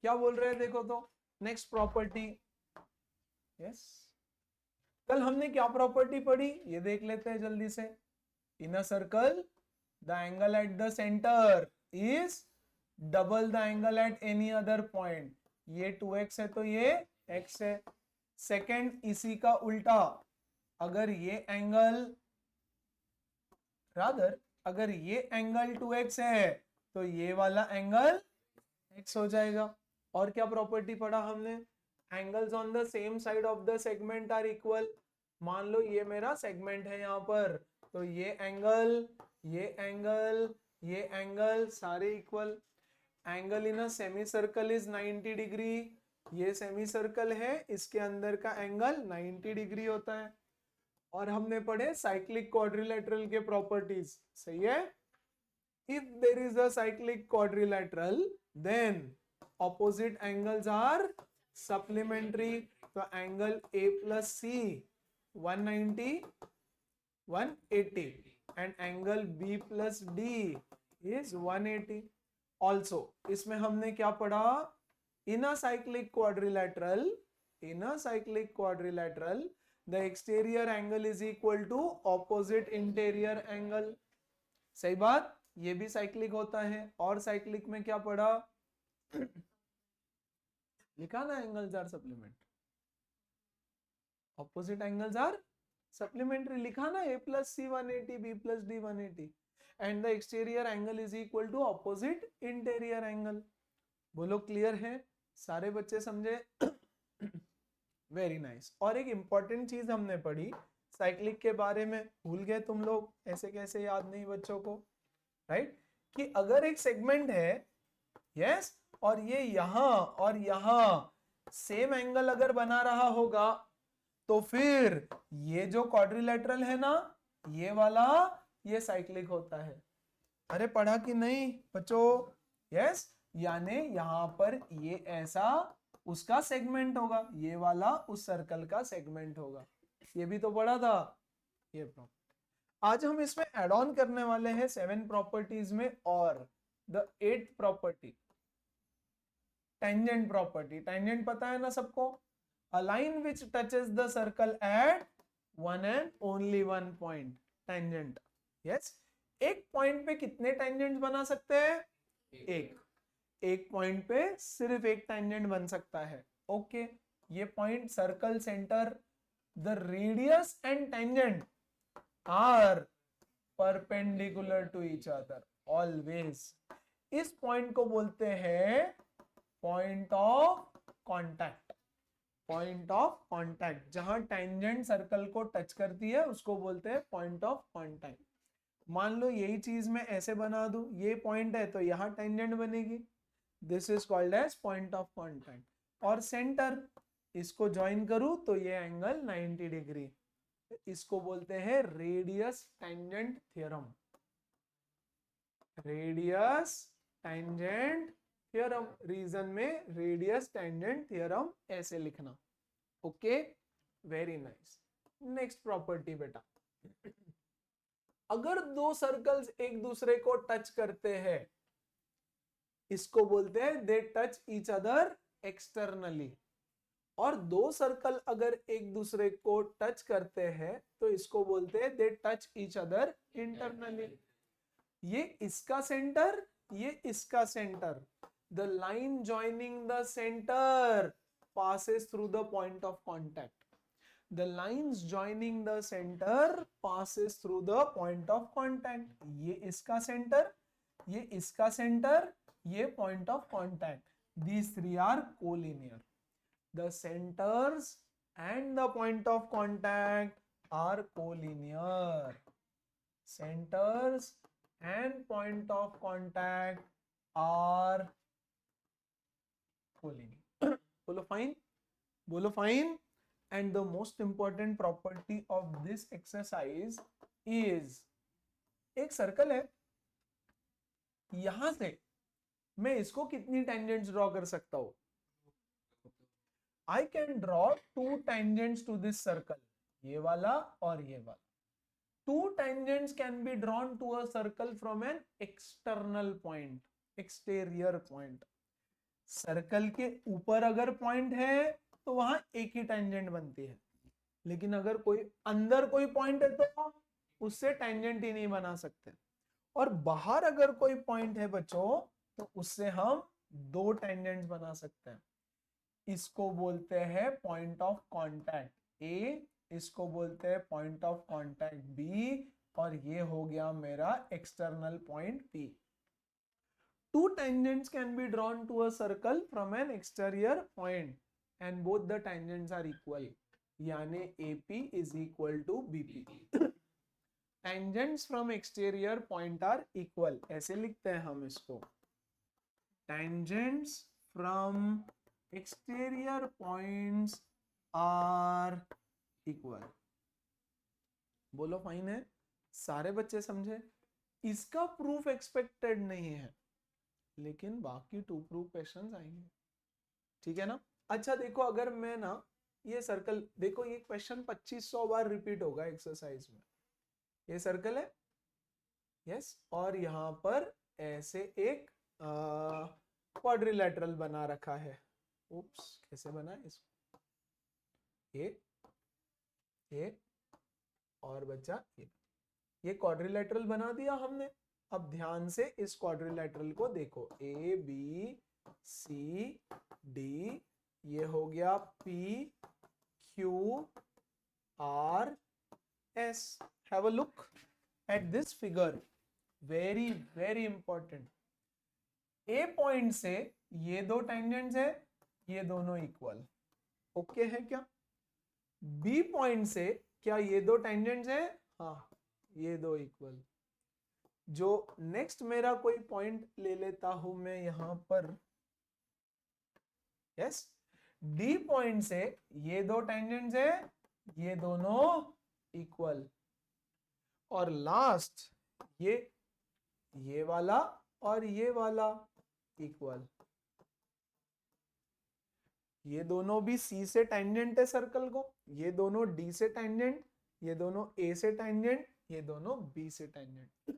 क्या बोल रहे हैं देखो तो, नेक्स्ट प्रॉपर्टी। यस, कल हमने क्या प्रॉपर्टी पढ़ी ये देख लेते हैं जल्दी से। In a circle the angle at the centre is double the angle at any other point. ये 2x है तो ये x है। सेकंड, इसी का उल्टा, अगर ये एंगल रादर अगर ये एंगल 2x है तो ये वाला एंगल x हो जाएगा। और क्या प्रॉपर्टी पढ़ा हमने, angles on the same side of the segment are equal. मान लो ये मेरा सेगमेंट है यहाँ पर, तो ये एंगल, ये एंगल, ये एंगल सारे equal. Angle in a semi circle is 90 degree. ये सेमी सर्कल है, इसके अंदर का एंगल 90 डिग्री होता है। और हमने पढ़े साइक्लिक क्वाड्रिलेटरल के प्रॉपर्टीज, सही है। If there is a cyclic quadrilateral then opposite angles are supplementary. तो angle A plus C 190 180 and angle B plus D is 180। Also इसमें हमने क्या पढ़ा, in a cyclic quadrilateral, in a cyclic quadrilateral the exterior angle is equal to opposite interior angle। सही बात, ये भी cyclic होता है। और साइक्लिक में क्या पढ़ा लिखा ना, angles are supplement, opposite angles are supplementary लिखा ना, a plus c 180 b plus d 180 and the exterior angle is equal to opposite interior angle. बोलो क्लियर है, सारे बच्चे समझे? Very nice. और एक इंपॉर्टेंट चीज हमने पढ़ी साइक्लिक के बारे में, भूल गए तुम लोग, ऐसे कैसे याद नहीं बच्चों को, राइट? कि अगर एक सेगमेंट है, यस, और ये यहां और यहां सेम एंगल अगर बना रहा होगा तो फिर ये जो क्वाड्रिलेटरल है ना, ये वाला, ये साइक्लिक होता है। अरे पढ़ा कि नहीं बच्चों? यस, यानी यहां पर ये ऐसा उसका सेगमेंट होगा, ये वाला उस सर्कल का सेगमेंट होगा। ये भी तो पढ़ा था। ये प्रॉपर्टी आज हम इसमें एड ऑन करने वाले हैं 7 प्रॉपर्टीज में। और the 8th property, tangent property. Tangent पता है ना सबको, a line which touches the circle at one and only one point, tangent। yes, एक पॉइंट पे कितने टेंजेंट बना सकते हैं? एक पॉइंट पे सिर्फ एक टेंजेंट बन सकता है। ओके, ये point circle centre, the radius and tangent are perpendicular to each other always. इस पॉइंट को बोलते हैं point of contact. Point of contact, जहां टेंजेंट सर्कल को टच करती है उसको बोलते हैं पॉइंट ऑफ कांटेक्ट। मान लो यही चीज मैं ऐसे बना दूं, ये पॉइंट है तो यहां टेंजेंट बनेगी, this is called as point of contact. और सेंटर, इसको ज्वाइन करूं तो ये एंगल 90 डिग्री, इसको बोलते हैं radius tangent theorem. Radius tangent theorem, reason में रेडियस टेंजेंट थ्योरम ऐसे लिखना। Okay, very nice. Next property बेटा, अगर दो सर्कल्स एक दूसरे को टच करते हैं, इसको बोलते हैं they touch each other externally. और दो सर्कल अगर एक दूसरे को टच करते हैं तो इसको बोलते हैं they touch each other internally. ये इसका सेंटर, ये इसका centre, the line joining the centre passes through the point of contact। the lines joining the center passes through the point of contact। ये इसका सेंटर, ये इसका सेंटर, ये point of contact, these three are collinear। the centers and the point of contact are collinear। centers and point of contact are collinear। बोलो fine, बोलो fine. And the most important property of this exercise is, एक circle है, यहां से मैं इसको कितनी tangents draw कर सकता हूं? I can draw 2 tangents to this circle, ये वाला और ये वाला। 2 tangents can be drawn to a circle from an external point, exterior point। Circle के ऊपर अगर पॉइंट है तो वहां एक ही टेंजेंट बनती है, लेकिन अगर कोई अंदर कोई पॉइंट है तो उससे टेंजेंट ही नहीं बना सकते। और बाहर अगर कोई पॉइंट है बच्चों तो उससे हम दो टेंजेंट्स बना सकते हैं। इसको बोलते हैं पॉइंट ऑफ कांटेक्ट ए, इसको बोलते हैं पॉइंट ऑफ कांटेक्ट बी, और ये हो गया मेरा external point P. Two tangents can be drawn to a circle from an exterior point and both the tangents are equal, यानी AP is equal to BP. Tangents from exterior point are equal, ऐसे लिखते हैं हम इसको, tangents from exterior points are equal। बोलो fine है, सारे बच्चे समझे। इसका प्रूफ एक्सपेक्टेड नहीं है, लेकिन बाकी टू प्रूफ क्वेश्चंस आएंगे, ठीक है ना। अच्छा देखो, अगर मैं ना ये सर्कल देखो, ये क्वेश्चन 2500 बार रिपीट होगा एक्सरसाइज में। ये सर्कल है, यस, और यहाँ पर ऐसे एक क्वाड्रिलेटरल बना रखा है। उप्स, कैसे बना है इसको, ये और बच्चा ये क्वाड्रिलेटरल बना दिया हमने। अब ध्यान से इस क्वाड्रिलेटरल को देखो, ए बी सी डी, ये हो गया P Q R S. Have a look at this figure, very very important. A point से ये दो टेंजेंट्स है, ये दोनों इक्वल, ओके है क्या। बी पॉइंट से क्या ये दो टेंजेंट्स है, हाँ ये दो इक्वल। जो नेक्स्ट मेरा कोई पॉइंट ले लेता हूं मैं यहां पर, यस, डी पॉइंट से ये दो टेंजेंट्स है, ये दोनों इक्वल। और लास्ट ये वाला और ये वाला इक्वल। ये दोनों भी सी से टेंजेंट है सर्कल को, ये दोनों डी से टेंजेंट, ये दोनों ए से टेंजेंट, ये दोनों बी से tangent.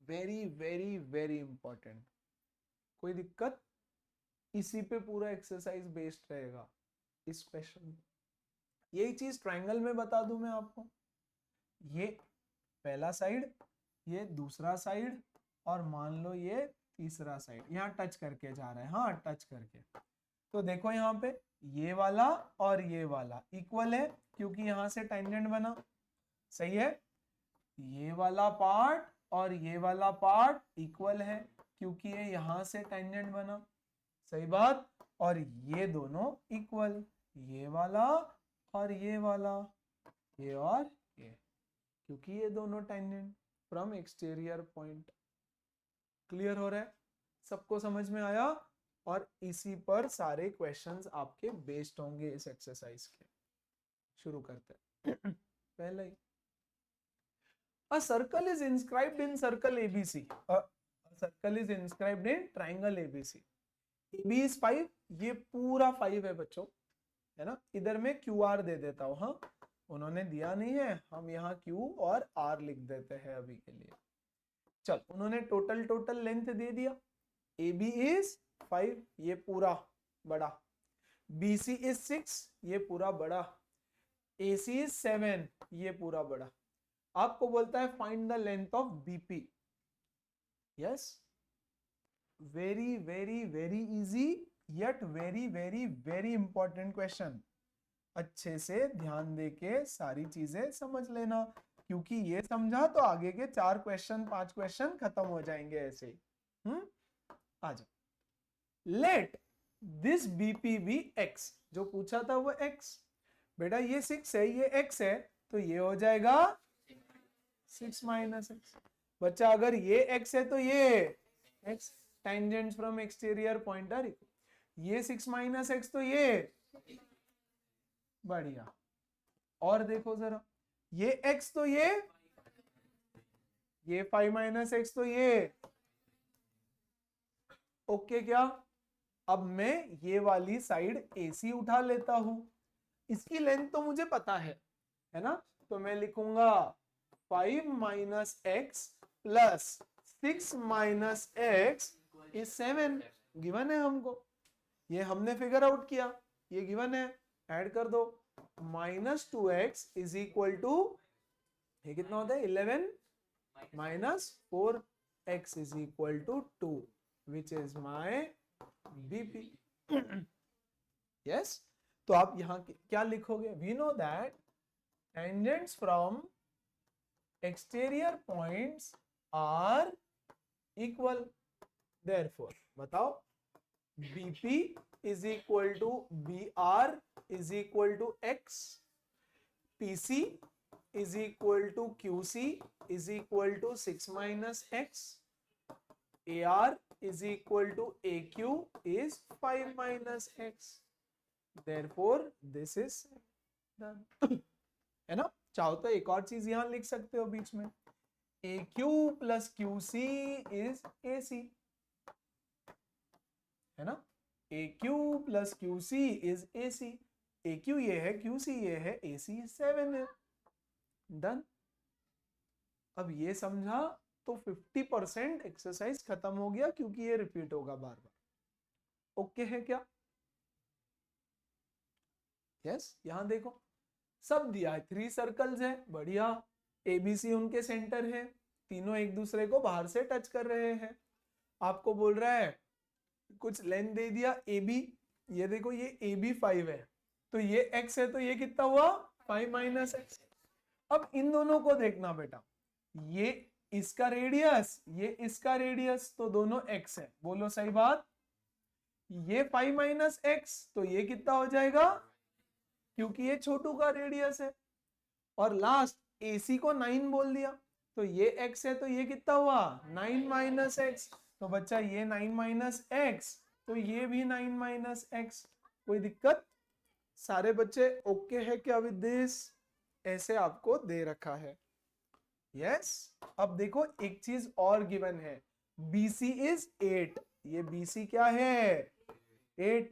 Very very very important. कोई दिक्कत, इसी पे पूरा एक्सरसाइज बेस्ड रहेगा इस क्वेश्चन। यही चीज ट्रायंगल में बता दूं मैं आपको, ये पहला साइड, ये दूसरा साइड, और मान लो ये तीसरा साइड, यहाँ टच करके जा रहा है, हाँ टच करके। तो देखो यहाँ पे ये वाला और ये वाला इक्वल है, क्योंकि यहां से टेंजेंट बना, सही है। ये वाला पार्ट और ये वाला पार्ट इक्वल है, क्योंकि ये यहां से टेंजेंट बना, सही बात। और ये दोनों इक्वल, ये वाला और ये वाला, ये और ये, क्योंकि ये दोनों tangent from exterior point. Clear हो रहा है, सबको समझ में आया। और इसी पर सारे क्वेश्चंस आपके बेस्ड होंगे इस एक्सरसाइज के। शुरू करते हैं। पहले ही, a circle is inscribed in circle ABC, a circle is inscribed in triangle ABC, AB is 5, ये पूरा 5 है बच्चों, है ना। इधर मैं QR दे देता हूं, हाँ उन्होंने दिया नहीं है, हम यहाँ Q और R लिख देते हैं अभी के लिए। चल, उन्होंने टोटल लेंथ दे दिया, AB is 5, ये पूरा बड़ा, BC is 6, ये पूरा बड़ा, AC is 7, ये पूरा बड़ा। आपको बोलता है find the length of BP. Yes, very very very easy yet very very very important question. अच्छे से ध्यान देके सारी चीजें समझ लेना, क्योंकि ये समझा तो आगे के 4 क्वेश्चन 5 क्वेश्चन खत्म हो जाएंगे ऐसे ही। आ जाओ, let this BP be x, जो पूछा था वो एक्स। बेटा ये 6 है, ये एक्स है, तो ये हो जाएगा 6 माइनस एक्स। बच्चा अगर ये x है तो ये x, tangents from exterior point are equal, ये 6 माइनस एक्स तो ये, बढ़िया। और देखो जरा, ये x तो ये 5 माइनस एक्स तो ये, ओके क्या। अब मैं ये वाली साइड AC उठा लेता हूं, इसकी लेंथ तो मुझे पता है ना, तो मैं लिखूंगा 5 minus x plus 6 minus x is 7, given है हमको। ये हमने फिगर आउट किया, ये गिवन है, ऐड कर दो। -2x इज इक्वल टू, ये कितना होता है 11 -4x is equal to 2 which is my BP. Yes, तो आप यहां क्या लिखोगे? We know that tangents from exterior points are equal, therefore बताओ BP is equal to BR is equal to X, PC is equal to QC is equal to 6 minus X, AR is equal to AQ is 5 minus X, therefore this is done। है ना? चाहो तो एक और चीज यहां लिख सकते हो बीच में, AQ plus QC is AC, है ना? AQ plus QC is AC, AQ ये है, QC ये है, AC 7 है। डन। अब ये समझा तो 50% एक्सरसाइज खत्म हो गया, क्योंकि ये रिपीट होगा बार बार। ओके है क्या? यस, यहां देखो सब दिया है, 3 सर्कल्स है, बढ़िया। ABC उनके सेंटर है, तीनों एक दूसरे को बाहर से टच कर रहे हैं। आपको बोल रहा है कुछ लेंथ दे दिया AB, ये देखो ये AB 5 है, तो ये X है, तो ये कितना हुआ 5 माइनस X। अब इन दोनों को देखना बेटा, ये इसका रेडियस, ये इसका रेडियस, तो दोनों X है, बोलो सही बात। ये 5 माइनस X, तो ये कितना हो जाएगा, क्योंकि ये छोटू का रेडियस है। और लास्ट AC को 9 बोल दिया, तो ये X है, तो ये कितना हुआ 9 माइनस X, तो बच्चा ये 9 माइनस X, तो ये भी 9 माइनस X। कोई दिक्कत? सारे बच्चे ओके है क्या विद दिस? ऐसे आपको दे रखा है। यस। अब देखो एक चीज और गिवन है, BC इज 8, ये BC क्या है 8,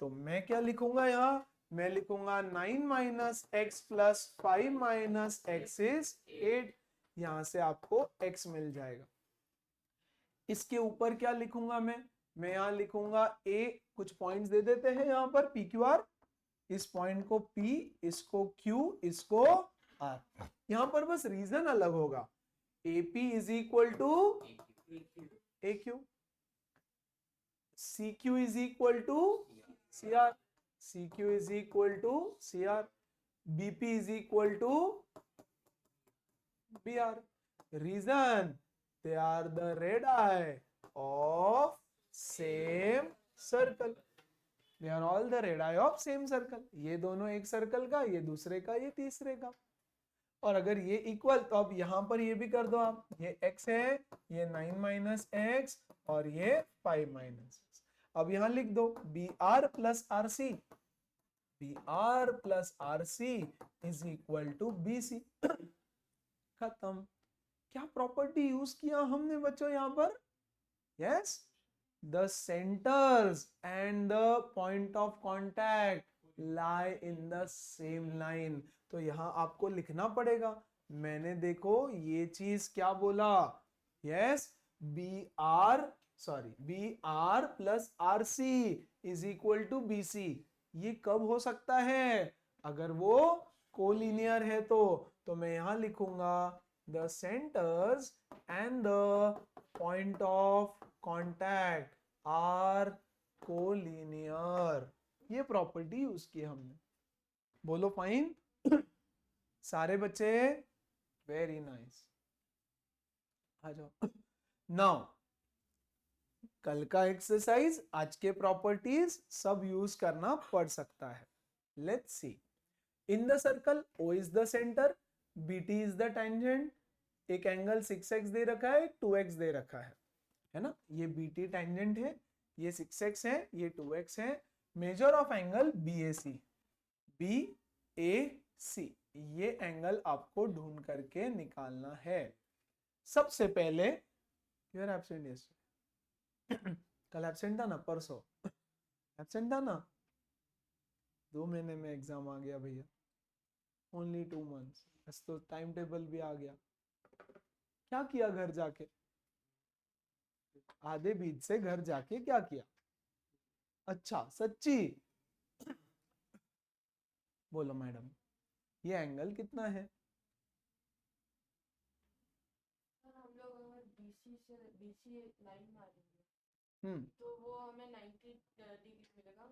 तो मैं क्या लिखूंगा यहां, मैं लिखूंगा 9 minus x plus 5 minus x is 8, यहां से आपको x मिल जाएगा। इसके ऊपर क्या लिखूंगा मैं यहां लिखूंगा a, कुछ पॉइंट्स दे देते हैं यहां पर PQR, इस पॉइंट को P, इसको Q, इसको R। यहां पर बस रीजन अलग होगा, AP is equal to AQ, CQ is equal to CR, CQ is equal to CR, BP is equal to BR. Reason, they are the radii of same circle. They are all the radii of same circle. ये दोनों एक circle का, ये दूसरे का, ये तीसरे का। और अगर ये इक्वल, तो अब यहां पर ये भी कर दो आप, ये x है, ये 9 माइनस एक्स और ये 5 माइनस एक्स। अब यहां लिख दो BR plus RC, BR plus RC is equal to BC। खत्म। क्या प्रॉपर्टी यूज किया हमने बच्चों यहां पर? Yes, the centres and the point of contact lie in the same line. तो यहां आपको लिखना पड़ेगा, मैंने देखो ये चीज क्या बोला, yes BR plus RC is equal to BC। ये कब हो सकता है? अगर वो कोलिनियर है तो मैं यहां लिखूंगा the centres and the point of contact are collinear. ये प्रॉपर्टी यूज की हमने। बोलो फाइन। सारे बच्चे वेरी नाइस, आ जाओ। नाउ कल का एक्सरसाइज, आज के प्रॉपर्टीज सब यूज करना पड़ सकता है। Let's see, in the circle O is the centre, BT is the tangent, एक एंगल 6x दे रखा है, 2x दे रखा है ना? ये BT टेंजेंट है, ये 6x है, ये 2x है। Measure of angle BAC, BAC, ये एंगल आपको ढूंढ करके निकालना है। सबसे पहले, यू आर एब्सेंट यस्टरडे, कल एब्सेंट था ना, परसों एब्सेंट था ना, 2 महीने में एग्जाम आ गया भैया, ओनली 2 मंथ्स, बस तो टाइम टेबल भी आ गया। क्या किया घर जाके? आधे बीच से घर जाके क्या किया? अच्छा सच्ची, बोलो मैडम ये एंगल कितना है? हम लोग अगर बीसी लाइन मारेंगे हम्म, तो वो हमें 90 डिग्री मिलेगा।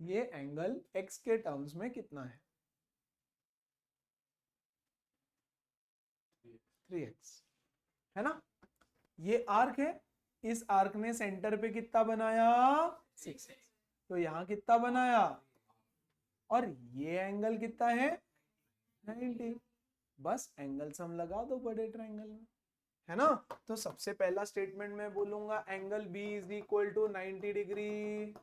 ये एंगल x के टर्म्स में कितना है? 3x, है ना? ये आर्क है, इस आर्क ने सेंटर पे कितना बनाया? 6x। तो यहां कितना बनाया? और ये एंगल कितना है? 90। बस एंगल सम लगा दो बड़े ट्रायंगल में, है ना? तो सबसे पहला स्टेटमेंट में बोलूंगा angle B is equal to 90 degree,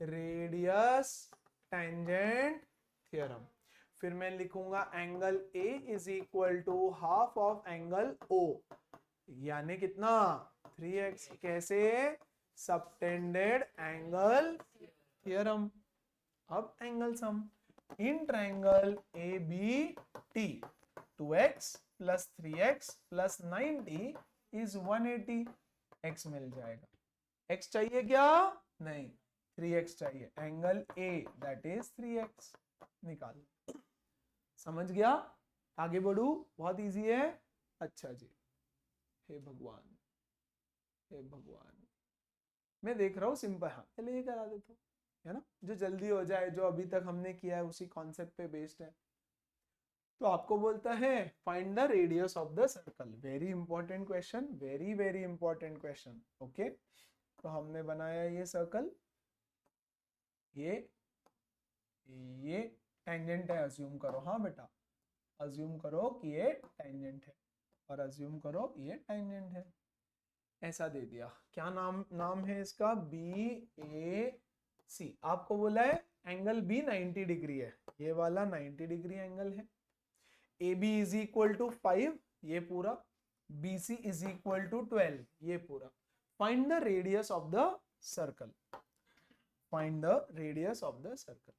radius tangent theorem. फिर मैं लिखूंगा angle A is equal to half of angle O, यानी कितना? 3x। कैसे? Subtended angle theorem. अब angle sum in triangle A B T, 2x plus 3x plus 90 is 180। x मिल जाएगा। x चाहिए क्या? नहीं, 3x चाहिए। Angle A that is 3x निकाल। समझ गया? आगे बढ़ू, बहुत इजी है। अच्छा जी, हे भगवान, हे भगवान, मैं देख रहा हूँ सिंपल, हाँ पहले ये करा देता हूँ, है ना? जो जल्दी हो जाए, जो अभी तक हमने किया है उसी कॉन्सेप्ट पे बेस्ड है। तो आपको बोलता है find the radius of the circle. Very important question, very very important question. Okay, तो हमने बनाया ये सर्कल, ये ये टेंजेंट है, अज्यूम करो। हाँ बेटा, अज्यूम करो कि ये टेंजेंट है, और अज्यूम करो ये टेंजेंट है। ऐसा दे दिया, क्या नाम है इसका? बी ए सी। आपको बोला है एंगल बी 90 डिग्री है, ये वाला 90 डिग्री एंगल है। A B is equal to 5, ये पूरा। B C is equal to 12, ये पूरा। Find the radius of the circle. Find the radius of the circle.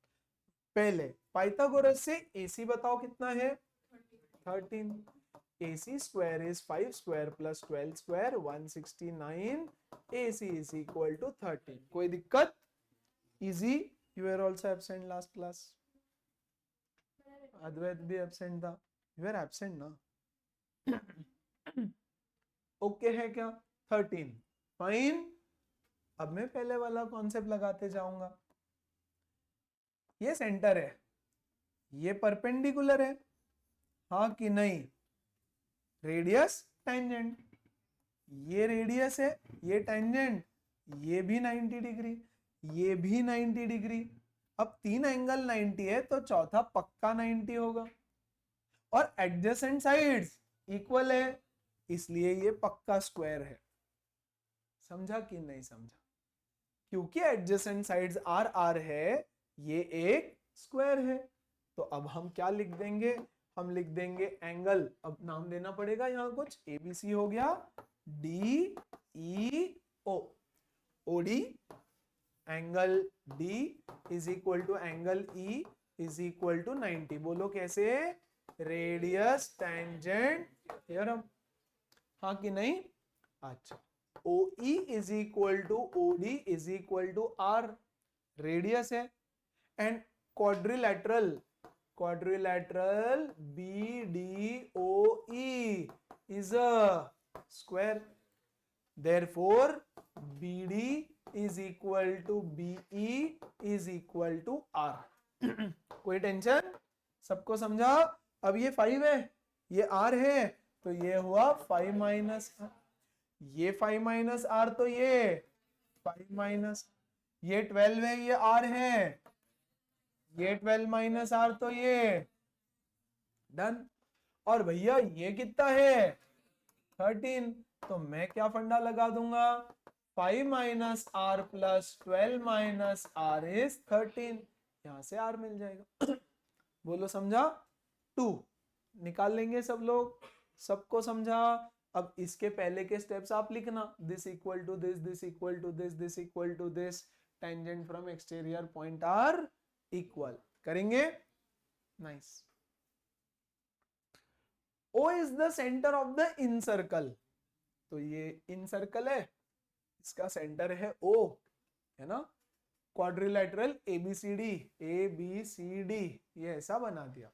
पहले पाइथागोरस से एसी बताओ कितना है? 13। AC square is 5 square plus 12 square 169. AC is equal to 13. कोई दिक्कत? Easy. You were also absent last class. अद्वैत भी absent था। You were absent ना? ओके है क्या? 13 फाइन। अब मैं पहले वाला कॉन्सेप्ट लगाते जाऊंगा। ये सेंटर है, ये परपेंडिकुलर है, हाँ कि नहीं? रेडियस टेंजेंट, ये रेडियस है, ये टेंजेंट, ये भी 90 डिग्री, ये भी 90 डिग्री। अब तीन एंगल 90 है तो चौथा पक्का 90 होगा, और एडजेसेंट साइड्स इक्वल है, इसलिए ये पक्का स्क्वायर है। समझा कि नहीं समझा? क्योंकि एडजेसेंट साइड्स आर आर है, ये एक स्क्वायर है। तो अब हम क्या लिख देंगे? हम लिख देंगे एंगल, अब नाम देना पड़ेगा यहाँ कुछ, एबीसी हो गया D E O, OD. Angle D is equal to angle E is equal to 90। बोलो कैसे? रेडियस टेंजेंट थ्योरम, हाँ कि नहीं? अच्छा, OE is equal to OD is equal to R, radius है। And quadrilateral, quadrilateral BDOE is a square. Therefore, BD is equal to BE is equal to R. कोई tension? सबको समझा? अब ये 5 है, ये R है, तो ये हुआ 5 माइनस, ये 5 माइनस R, तो ये 5 माइनस, ये 12 है, ये R है, ये 12 माइनस R, तो ये डन। और भैया ये कितना है? 13। तो मैं क्या फंडा लगा दूंगा? 5 minus R plus 12 minus R is 13। यहां से R मिल जाएगा। बोलो समझा? 2 निकाल लेंगे सब लोग, सबको समझा? अब इसके पहले के स्टेप्स आप लिखना, this equal to this, this equal to this, this equal to this, tangent from exterior point are equal करेंगे। Nice. O is the centre of the incircle, तो ये इन सर्कल है, इसका सेंटर है O, है ना? क्वाड्रिलेटरल ABCD, ABCD, ये ऐसा बना दिया.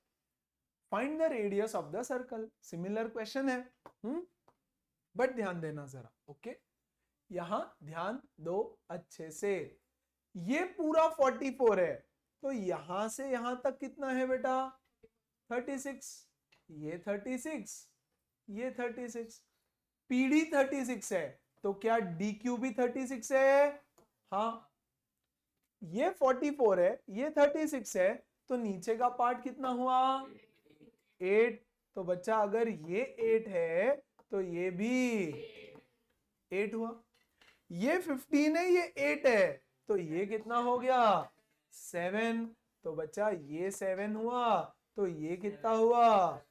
Find the radius of the circle. Similar question है, बट ध्यान देना जरा. ओके, यहां ध्यान दो अच्छे से. ये पूरा 44 है, तो यहां से यहां तक कितना है बेटा? 36. ये 36, ये 36. PD 36 है, तो क्या DQ भी 36 है? हाँ. ये 44 है, ये 36 है, तो नीचे का पार्ट कितना हुआ? 8. तो बच्चा अगर ये 8 है तो ये भी 8 हुआ. ये 15 है, ये 8 है, तो ये कितना हो गया? 7. तो बच्चा ये 7 हुआ, तो ये कितना हुआ?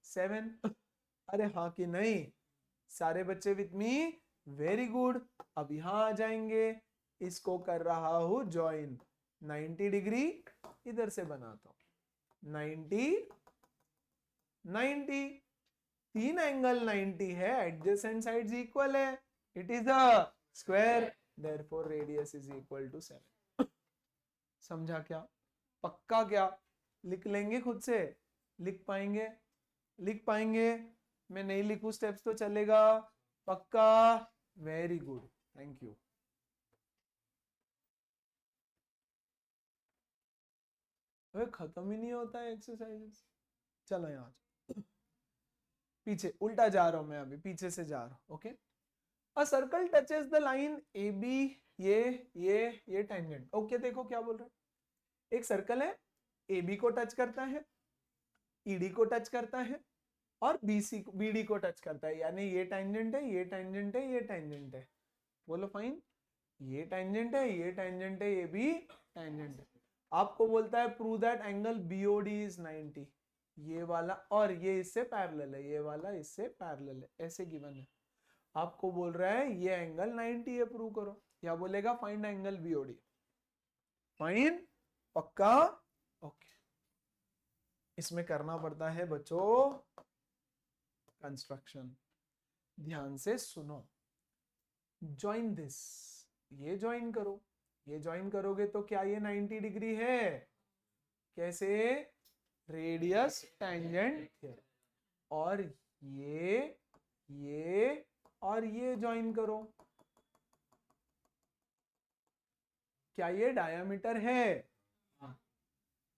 7. अरे हाँ कि नहीं? सारे बच्चे विथ मी? Very good. अब यहां आ जाएंगे. इसको कर रहा हूं ज्वाइन. 90 डिग्री इधर से बनाता हूं. 90, 90. तीन एंगल 90 है, एडजेसेंट साइड्स इक्वल है. It is a square, therefore radius is equal to 7. समझा क्या? पक्का क्या? लिख लेंगे खुद से? लिख पाएंगे? लिख पाएंगे? मैं नहीं लिखूं स्टेप्स तो चलेगा? पक्का? Very good, thank you. खत्म ही नहीं होता है एक्सरसाइजेस. चलो यहाँ पीछे उल्टा जा रहा हूं मैं, अभी पीछे से जा रहा हूं. Okay, a circle touches the line AB. ये टेंजेंट. ओके, देखो क्या बोल रहा है. एक सर्कल है, AB को टच करता है, ED को टच करता है, और BD को टच करता है. यानी ये टेंजेंट है, ये टेंजेंट है, ये टेंजेंट है. बोलो फाइन. ये टेंजेंट है, ये टेंजेंट है, ये भी टेंजेंट है. आपको बोलता है prove that angle BOD is 90. ये वाला और ये इससे पैरेलल है, ये वाला इससे पैरेलल है, ऐसे गिवन है. आपको बोल रहा है ये एंगल 90 है, प्रूव करो. या बोलेगा फाइंड एंगल BOD. फाइन? पक्का? ओके. इसमें करना पड़ता है बच्चों कंस्ट्रक्शन. ध्यान से सुनो. Join this. ये ज्वाइन करो. ये ज्वाइन करोगे तो क्या ये 90 डिग्री है? कैसे? Radius tangent. और ये और ये ज्वाइन करो. क्या ये डायामीटर है?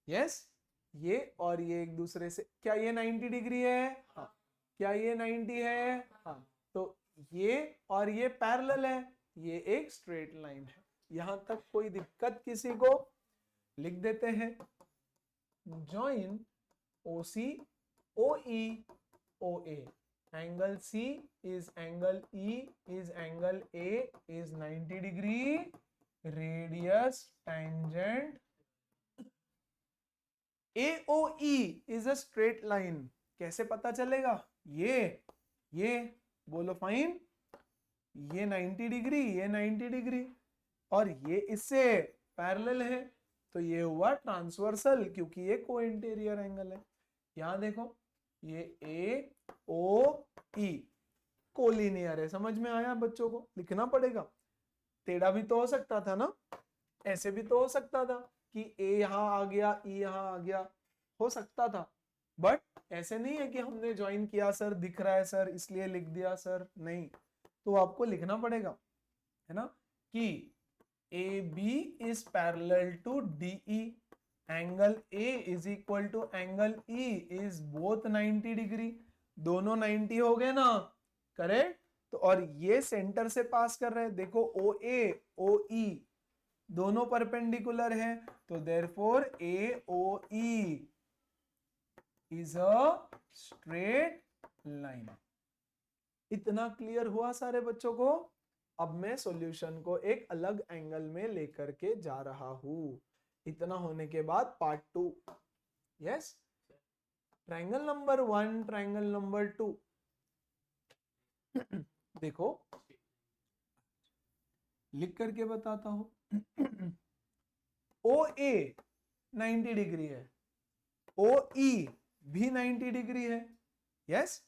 यस. ये और ये एक दूसरे से, क्या ये 90 डिग्री है? हाँ. क्या ये 90 है? हाँ. तो ये और ये पैरेलल है, ये एक स्ट्रेट लाइन है. यहां तक कोई दिक्कत किसी को? लिख देते हैं. Join OC OE OA. Angle C is angle E is angle A is 90 degree. Radius tangent AOE is a straight line. कैसे पता चलेगा? ये बोलो फाइन. ये 90 डिग्री, ये 90 डिग्री, और ये इससे पैरेलल है, तो ये हुआ ट्रांसवर्सल, क्योंकि ये को इंटीरियर एंगल है. यहां देखो, ये AOE कोलिनियर है. समझ में आया बच्चों को? लिखना पड़ेगा. टेढ़ा भी तो हो सकता था ना, ऐसे भी तो हो सकता था कि A यहां आ गया, E यहां आ गया, हो सकता था. बट ऐसे नहीं है कि हमने ज्वाइन किया सर, दिख रहा है सर इसलिए लिख दिया सर. नहीं, तो आपको लिखना पड़ेगा, है ना, कि AB is parallel to DE. Angle A is equal to angle E is both 90 degree. दोनों 90 हो गए ना, करेक्ट. तो और ये सेंटर से पास कर रहे हैं. देखो OA OE दोनों परपेंडिकुलर है, तो therefore AOE is a straight line. इतना क्लियर हुआ सारे बच्चों को? अब मैं सॉल्यूशन को एक अलग एंगल में लेकर के जा रहा हूं. इतना होने के बाद part 2. Yes, triangle number 1, triangle number 2. देखो, लिख करके बताता हूं. OA 90 डिग्री है, OE भी 90 डिग्री है. यस,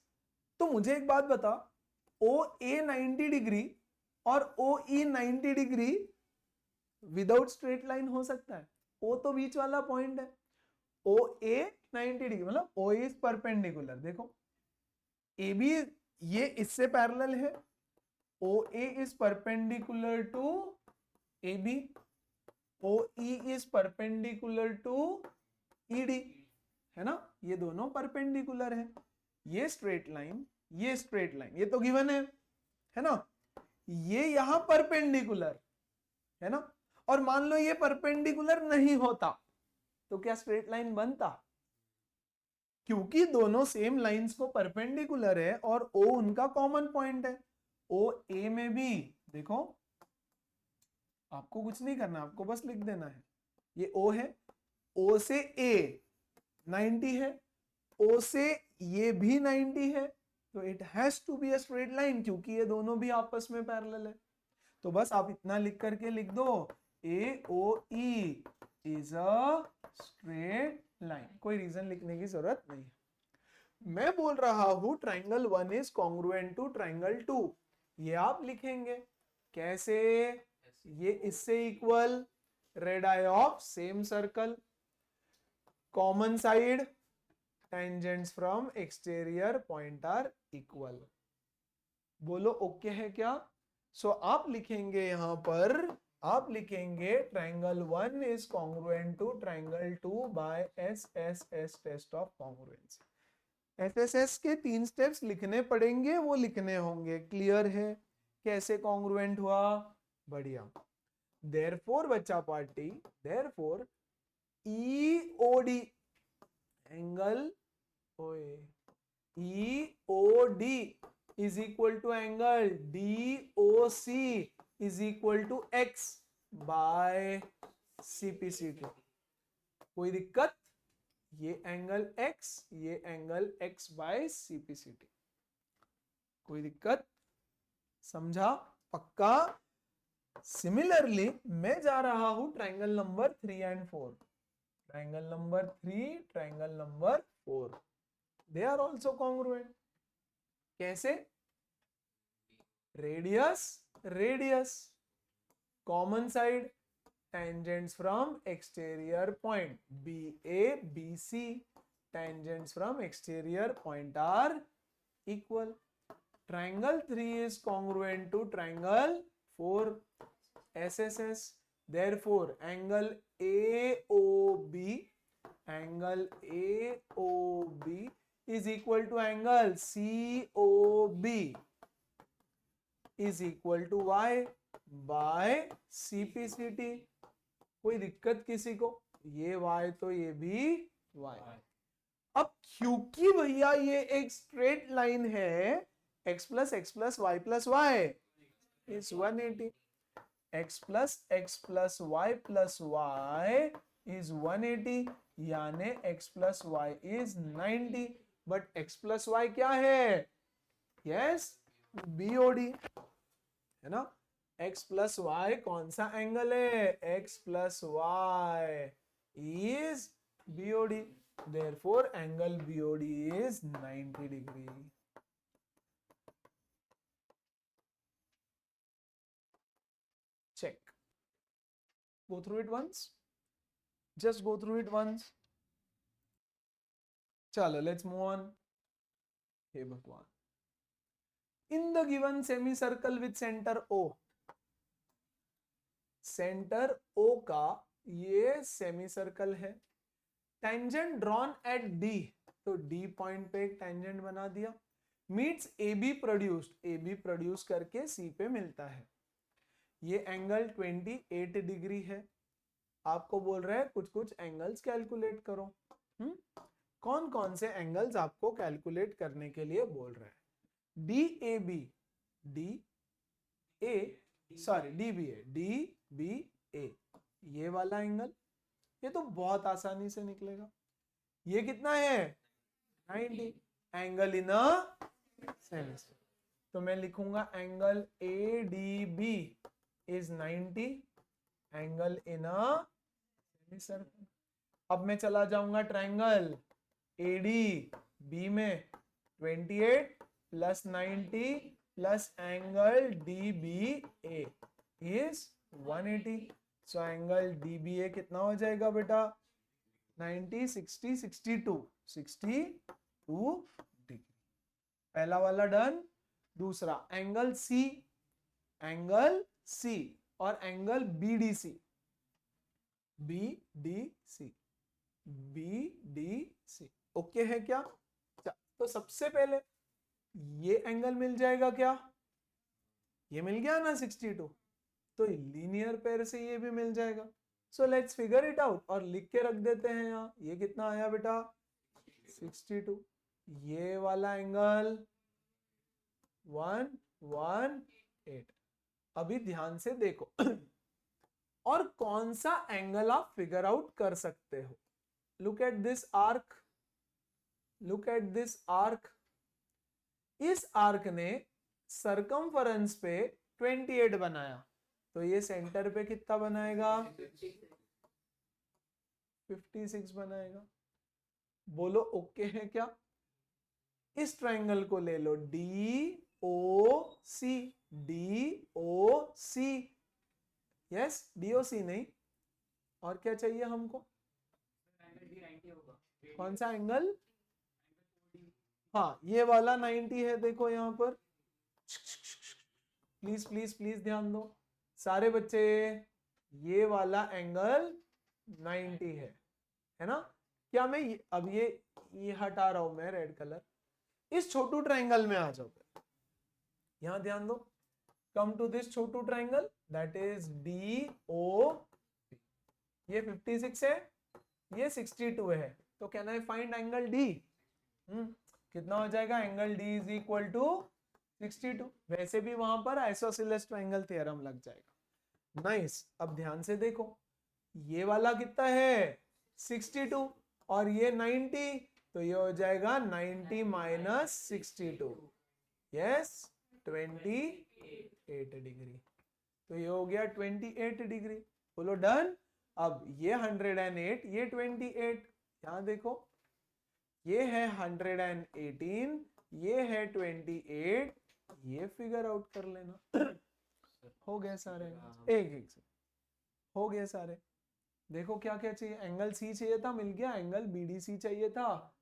तो मुझे एक बात बता, OA 90 डिग्री और OE 90 degree without straight line हो सकता है? ओ तो बीच वाला पॉइंट है, ओ ए 90 डिग्री, मतलब ओ इज परपेंडिकुलर। देखो ए बी ये इससे पैरेलल है, O A is perpendicular to A B, O E is perpendicular to E D, है ना, ये दोनों परपेंडिकुलर है। ये स्ट्रेट लाइन, ये स्ट्रेट लाइन, ये तो गिवन है ना, ये यहां परपेंडिकुलर है ना, और मान लो ये परपेंडिकुलर नहीं होता तो क्या स्ट्रेट लाइन बनता? क्योंकि दोनों सेम लाइंस को परपेंडिकुलर है और ओ उनका कॉमन पॉइंट है। ओ ए में भी देखो, आपको कुछ नहीं करना, आपको बस लिख देना है, ये ओ है, ओ से ए 90 है, ओ से ये भी 90 है, तो it has to be a straight line, क्योंकि ये दोनों भी आपस में पैरेलल है। तो बस आप इतना लिख करके लिख दो, A O E is a straight line, कोई रीजन लिखने की जरूरत नहीं है। मैं बोल रहा हूं triangle 1 is congruent to triangle 2, ये आप लिखेंगे कैसे? ये इससे equal, radii of same circle, common side, tangents from exterior point are equal. बोलो ओके है क्या? सो आप लिखेंगे यहां पर, आप लिखेंगे triangle 1 is congruent to triangle 2 by S S S test of congruency. SSS के 3 स्टेप्स लिखने पड़ेंगे, वो लिखने होंगे। क्लियर है कैसे कॉन्ग्रुएंट हुआ? बढ़िया। देयरफॉर बच्चा party, therefore EOD angle EOD is equal to angle DOC is equal to X by CPCT। कोई दिक्कत? ये एंगल X, ये एंगल X by CPCT, कोई दिक्कत? समझा? पक्का? सिमिलरली मैं जा रहा हूं triangle number 3 and 4, triangle number 3, triangle number 4, they are also congruent. कैसे? Radius radius, common side, tangents from exterior point B A B C, tangents from exterior point are equal. Triangle 3 is congruent to triangle 4, SSS, therefore angle AOB, angle AOB is equal to angle COB is equal to Y by CPCT। कोई दिक्कत किसी को? ये Y तो ये भी Y। अब क्योंकि भैया ये एक स्ट्रेट लाइन है, x plus x plus y plus Y is 180, x plus y plus Y is 180, यानी x plus Y is 90। But x plus y क्या है? यस, बीओडी है ना। x प्लस वाई कौन सा एंगल है? x plus Y is BOD, therefore angle BOD is 90 degree। Check, go through it once, just go through it once। चलो let's move on। हे भगवान, in the given semicircle with center O, centre O का ये semicircle है, tangent drawn at D, तो D point पे एक tangent बना दिया, meets AB produced, AB produce करके C पे मिलता है। ये एंगल 28 डिग्री है। आपको बोल रहे हैं कुछ कुछ एंगल्स कैलकुलेट करो। कौन कौन से एंगल्स आपको कैलकुलेट करने के लिए बोल रहे हैं? DAB, DBA, ये वाला एंगल, ये तो बहुत आसानी से निकलेगा। ये कितना है? 90, एंगल इन अ सेमीसर्कल, तो मैं लिखूंगा angle ADB is 90, angle in a semicircle. अब मैं चला जाऊंगा ट्राइंगल ADB में, 28 plus 90 plus angle DBA is 180, so angle DBA कितना हो जाएगा बेटा 90 60 62 डिग्री। पहला वाला डन। दूसरा एंगल C और एंगल BDC ओके है क्या? तो सबसे पहले ये एंगल मिल जाएगा क्या? ये मिल गया ना 62, तो लीनियर पेयर से ये भी मिल जाएगा। So let's figure it out और लिख के रख देते हैं यहाँ। ये कितना आया बेटा 62। ये वाला एंगल 118। अभी ध्यान से देखो और कौन सा एंगल आप फिगर आउट कर सकते हो। Look at this arc, look at this arc. इस आर्क ने सरकमफरेंस पे 28 बनाया, तो ये सेंटर पे कितना बनाएगा 56 बनाएगा। बोलो ओके है क्या? इस ट्रायंगल को ले लो DOC, यस DOC नहीं, और क्या चाहिए हमको? कौन सा एंगल? हाँ ये वाला 90 है। देखो यहाँ पर प्लीज प्लीज प्लीज ध्यान दो सारे बच्चे, ये वाला एंगल 90 है ना? क्या मैं अब ये हटा रहा हूं मैं रेड कलर। इस छोटू ट्रायंगल में आ जाओ, यहां ध्यान दो। कम टू दिस छोटू ट्रायंगल दैट इज DO। ये 56 है, ये 62 है, तो can I find angle D? कितना हो जाएगा? Angle D is equal to 62। वैसे भी वहां पर आइसोसेलेस ट्रायंगल थ्योरम लग जाएगा। नाइस। अब ध्यान से देखो, ये वाला कितना है 62 और ये 90, तो ये हो जाएगा 90 माइनस 62, यस 28 डिग्री। तो ये हो गया 28 डिग्री। बोलो डन। अब ये 108, ये 28, यहां देखो ये है 118, ये है 28, ये फिगर आउट कर लेना। हो गए सारे, एक से हो गए सारे। देखो क्या क्या चाहिए, एंगल C चाहिए था, मिल गया। एंगल BDC चाहिए था,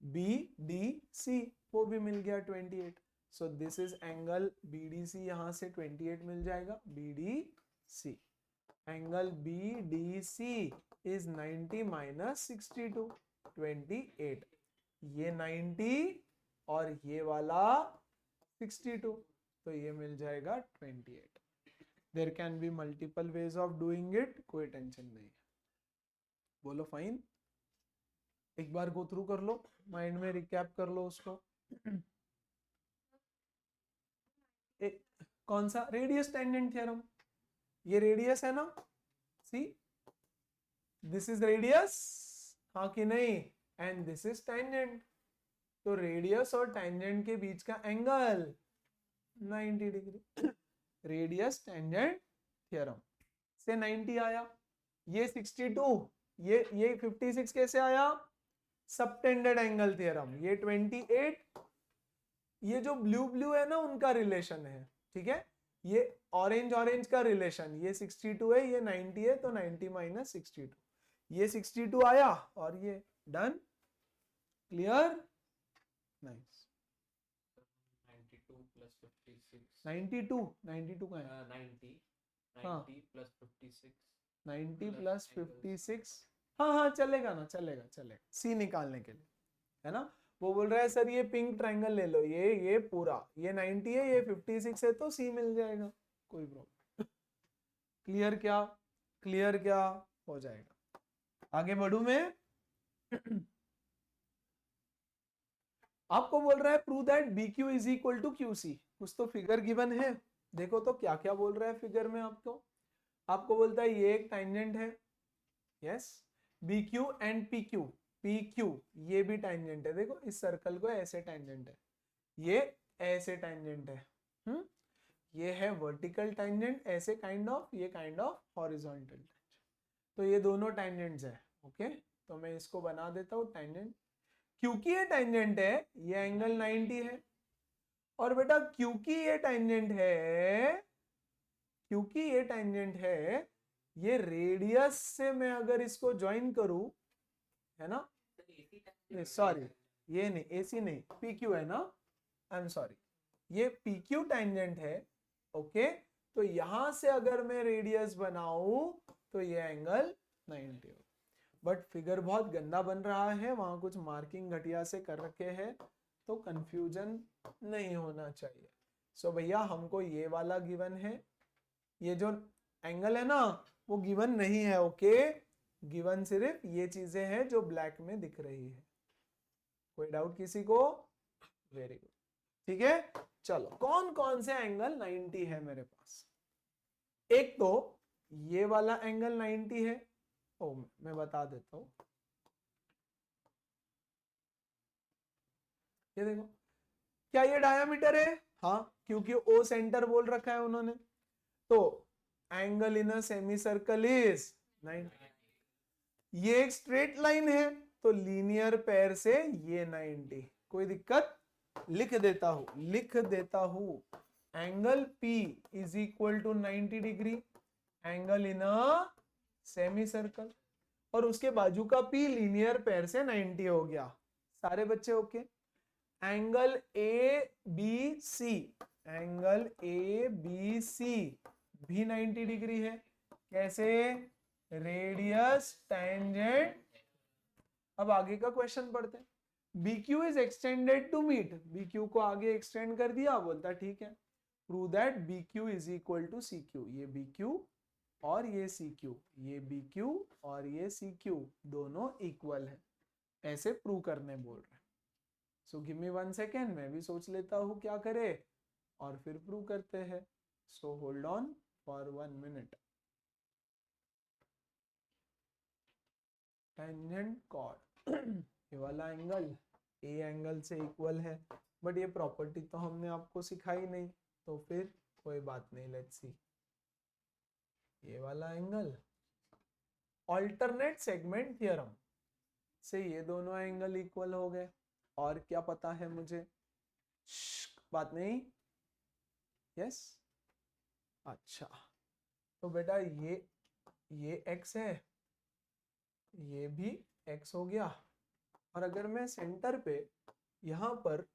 BDC, वो भी मिल गया 28। So this is angle BDC, यहां से 28 मिल जाएगा BDC। Angle BDC is 90 minus 62, 28। ये 90 और ये वाला 62, तो ये मिल जाएगा 28। There can be multiple ways of doing it, कोई टेंशन नहीं है। बोलो फाइन। एक बार गो थ्रू कर लो, माइंड में रिकैप कर लो उसको। कौन सा? Radius tangent theorem. ये रेडियस है ना, सी दिस इज रेडियस, हाँ कि नहीं? And this is tangent. तो रेडियस और टेंजेंट के बीच का angle 90 degree. Radius tangent theorem से 90 आया। ये 62, ये 56 कैसे आया? Subtended angle theorem. ये 28, ये जो ब्लू ब्लू है ना उनका रिलेशन है, ठीक है? ये ऑरेंज ऑरेंज का रिलेशन, ये 62 है, ये 90 है, तो 90 माइनस 62, ये 62 आया और ये डन। क्लियर? नाइस। 92 प्लस 56 92 का है 90 हाँ 90 प्लस 56 90 प्लस 56, हाँ हाँ चलेगा ना, चलेगा चलेगा C निकालने के लिए, है ना? वो बोल रहा है सर ये पिंक ट्रायंगल ले लो, ये पूरा, ये 90 है, ये 56 है, तो C मिल जाएगा, कोई प्रॉब्लम। क्लियर क्या? क्लियर क्या? हो जाएगा। आगे बढ़ू मैं। आपको बोल रहा है prove that BQ is equal to QC। कुछ तो फिगर गिवन है, देखो तो क्या क्या बोल रहा है फिगर में। आपको बोलता है ये एक टांजेंट है, यस, BQ एंड PQ ये भी टांजेंट है। देखो इस सर्कल को ऐसे टांजेंट है, ये ऐसे टांजेंट है, ये है वर्टिकल टांजेंट ऐसे काइंड ऑफ, ये काइंड ऑफ हॉरिजॉन्टल टांजेंट। तो ये दोनों टांजेंट्स है, ओके? तो मैं इसको बना देता हूँ टांजेंट। क्योंकि ये टांजेंट है, ये एंगल 90 है। और बेटा क्योंकि ये टांजेंट है, ये रेडियस से मैं अगर इसको ज्वाइन करूं, है ना, सॉरी ये नहीं, एसी नहीं, पीक्यू है ना, आई एम सॉरी, ये पीक्यू टेंजेंट है, ओके। तो यहां से अगर मैं रेडियस बनाऊं तो ये एंगल 90 हो। बट फिगर बहुत गंदा बन रहा है, वहां कुछ मार्किंग घटिया से कर रखे हैं, तो कंफ्यूजन नहीं होना चाहिए। सो भैया हमको ये वाला गिवन है, ये जो एंगल है ना वो गिवन नहीं है, ओके। गिवन सिर्फ ये चीजें हैं जो ब्लैक में दिख रही है। कोई डाउट किसी को? वेरी गुड, ठीक है। चलो कौन कौन से एंगल 90 है मेरे पास? एक तो ये वाला एंगल 90 है, ओ मैं बता देता हूं, ये देखो, क्या ये डायामीटर है? हाँ, क्योंकि ओ सेंटर बोल रखा है उन्होंने, तो angle in a semi circle is 90। ये एक स्ट्रेट लाइन है, तो लीनियर पेयर से ये 90। कोई दिक्कत? लिख देता हूं angle P is equal to 90 degree, angle in a semicircle, और उसके बाजू का P लीनियर पेयर से 90 हो गया। सारे बच्चे okay? Angle ABC, angle ABC भी 90 डिग्री है। कैसे? Radius tangent. अब आगे का क्वेश्चन पढ़ते हैं। BQ is extended to meet, BQ को आगे एक्सटेंड कर दिया, बोलता ठीक है, prove that BQ is equal to CQ। ये BQ और ये CQ, ये BQ और ये CQ दोनों इक्वल है, ऐसे प्रूव करने बोल रहे हैं। सो गिव मी 1 सेकेंड, मैं भी सोच लेता हूं क्या करे, और फिर प्रूव करते हैं। So hold on for 1 minute. Tangent chord, ये वाला एंगल ए एंगल से इक्वल है, बट ये प्रॉपर्टी तो हमने आपको सिखाई नहीं, तो फिर कोई बात नहीं, लेट्स सी। ये वाला एंगल, ऑल्टरनेट सेगमेंट थ्योरम से ये दोनों एंगल इक्वल हो गए। और क्या पता है मुझे? बात नहीं, यस, अच्छा, तो बेटा ये x है, ये भी x हो गया, और अगर मैं सेंटर पे यहाँ पर,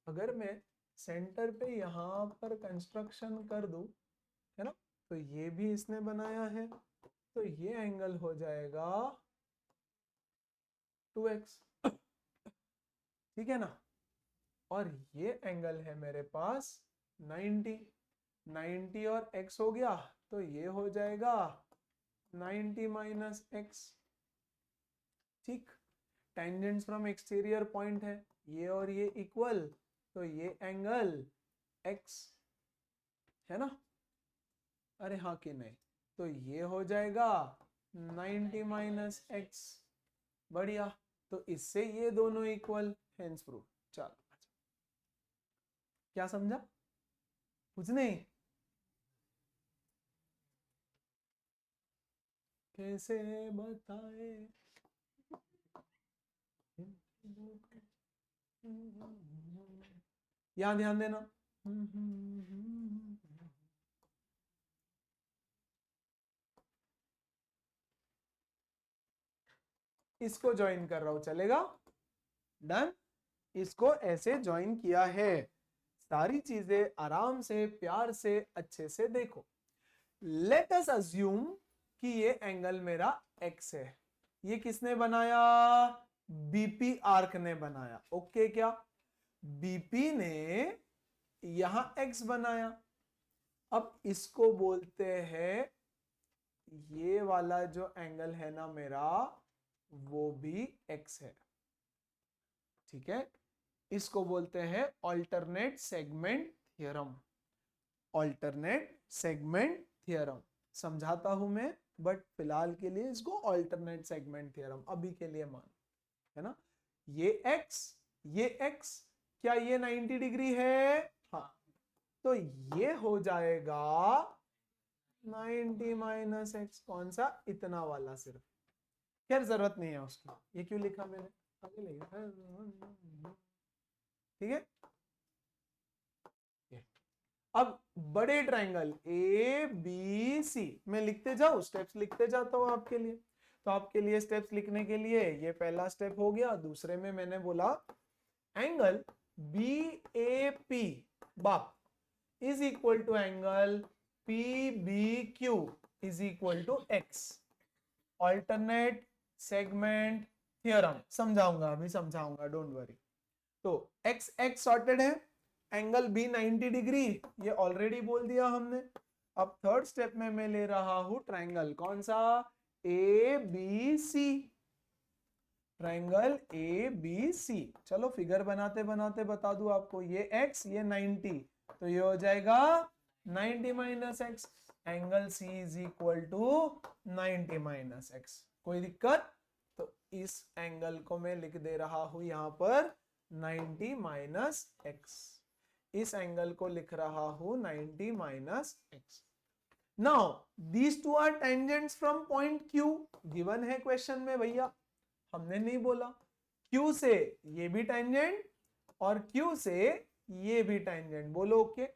अगर मैं सेंटर पे यहाँ पर कंस्ट्रक्शन कर दूं, है ना, तो ये भी इसने बनाया है, तो ये एंगल हो जाएगा 2x, ठीक है ना। और ये एंगल है मेरे पास 90 और x हो गया, तो ये हो जाएगा 90 माइनस x, ठीक। टेंजेंट्स फ्रॉम एक्सटीरियर पॉइंट है, ये और ये इक्वल, तो ये एंगल x है ना, अरे हाँ कि नहीं, तो ये हो जाएगा 90 माइनस x, बढ़िया। तो इससे ये दोनों इक्वल, हेंस प्रूव। चलो क्या समझा? कुछ नहीं? कैसे बताए, यहां ध्यान देना, इसको ज्वाइन कर रहा हूं, चलेगा? डन। इसको ऐसे ज्वाइन किया है, सारी चीजें आराम से प्यार से अच्छे से देखो। लेट अस अज्यूम कि ये एंगल मेरा x है, ये किसने बनाया? BP आर्क ने बनाया, ओके। क्या BP ने यहां x बनाया, अब इसको बोलते हैं, ये वाला जो एंगल है ना मेरा, वो भी x है, ठीक है। इसको बोलते हैं alternate segment theorem, alternate segment theorem. समझाता हूं मैं, बट फिलहाल के लिए इसको ऑल्टरनेट सेगमेंट थ्योरम अभी के लिए मान, है ना। ये x, क्या ये 90 डिग्री है? हाँ, तो ये हो जाएगा 90 माइनस एक्स, कौन सा? इतना वाला सिर्फ, खैर जरूरत नहीं है उसकी, ये क्यों लिखा मैंने, आगे ले, ठीक है। अब बड़े ट्रायंगल ए बी सी मैं लिखते जाऊं, स्टेप्स लिखते जाता हूं आपके लिए। तो आपके लिए स्टेप्स लिखने के लिए ये पहला स्टेप हो गया। दूसरे में मैंने बोला एंगल बी ए पी बाप is equal to angle P B Q is equal to X. Alternate segment theorem समझाऊंगा, अभी समझाऊंगा, डोंट वरी। तो एक्स एक्स सॉर्टेड है, एंगल बी 90 डिग्री ये ऑलरेडी बोल दिया हमने। अब थर्ड स्टेप में मैं ले रहा हूं ट्रायंगल, कौन सा, A B C, triangle A B C. चलो फिगर बनाते बनाते बता दूं आपको, ये x ये 90, तो ये हो जाएगा 90 minus X. Angle C is equal to 90 minus X. कोई दिक्कत? तो इस एंगल को मैं लिख दे रहा हूं यहां पर 90 माइनस एक्स। इस एंगल को लिख रहा हूं 90 minus X. Now these two are tangents from point Q, given है क्वेश्चन में भैया, हमने नहीं बोला। Q से ये भी टेंजेंट और Q से ये भी टेंजेंट, बोलो ओके।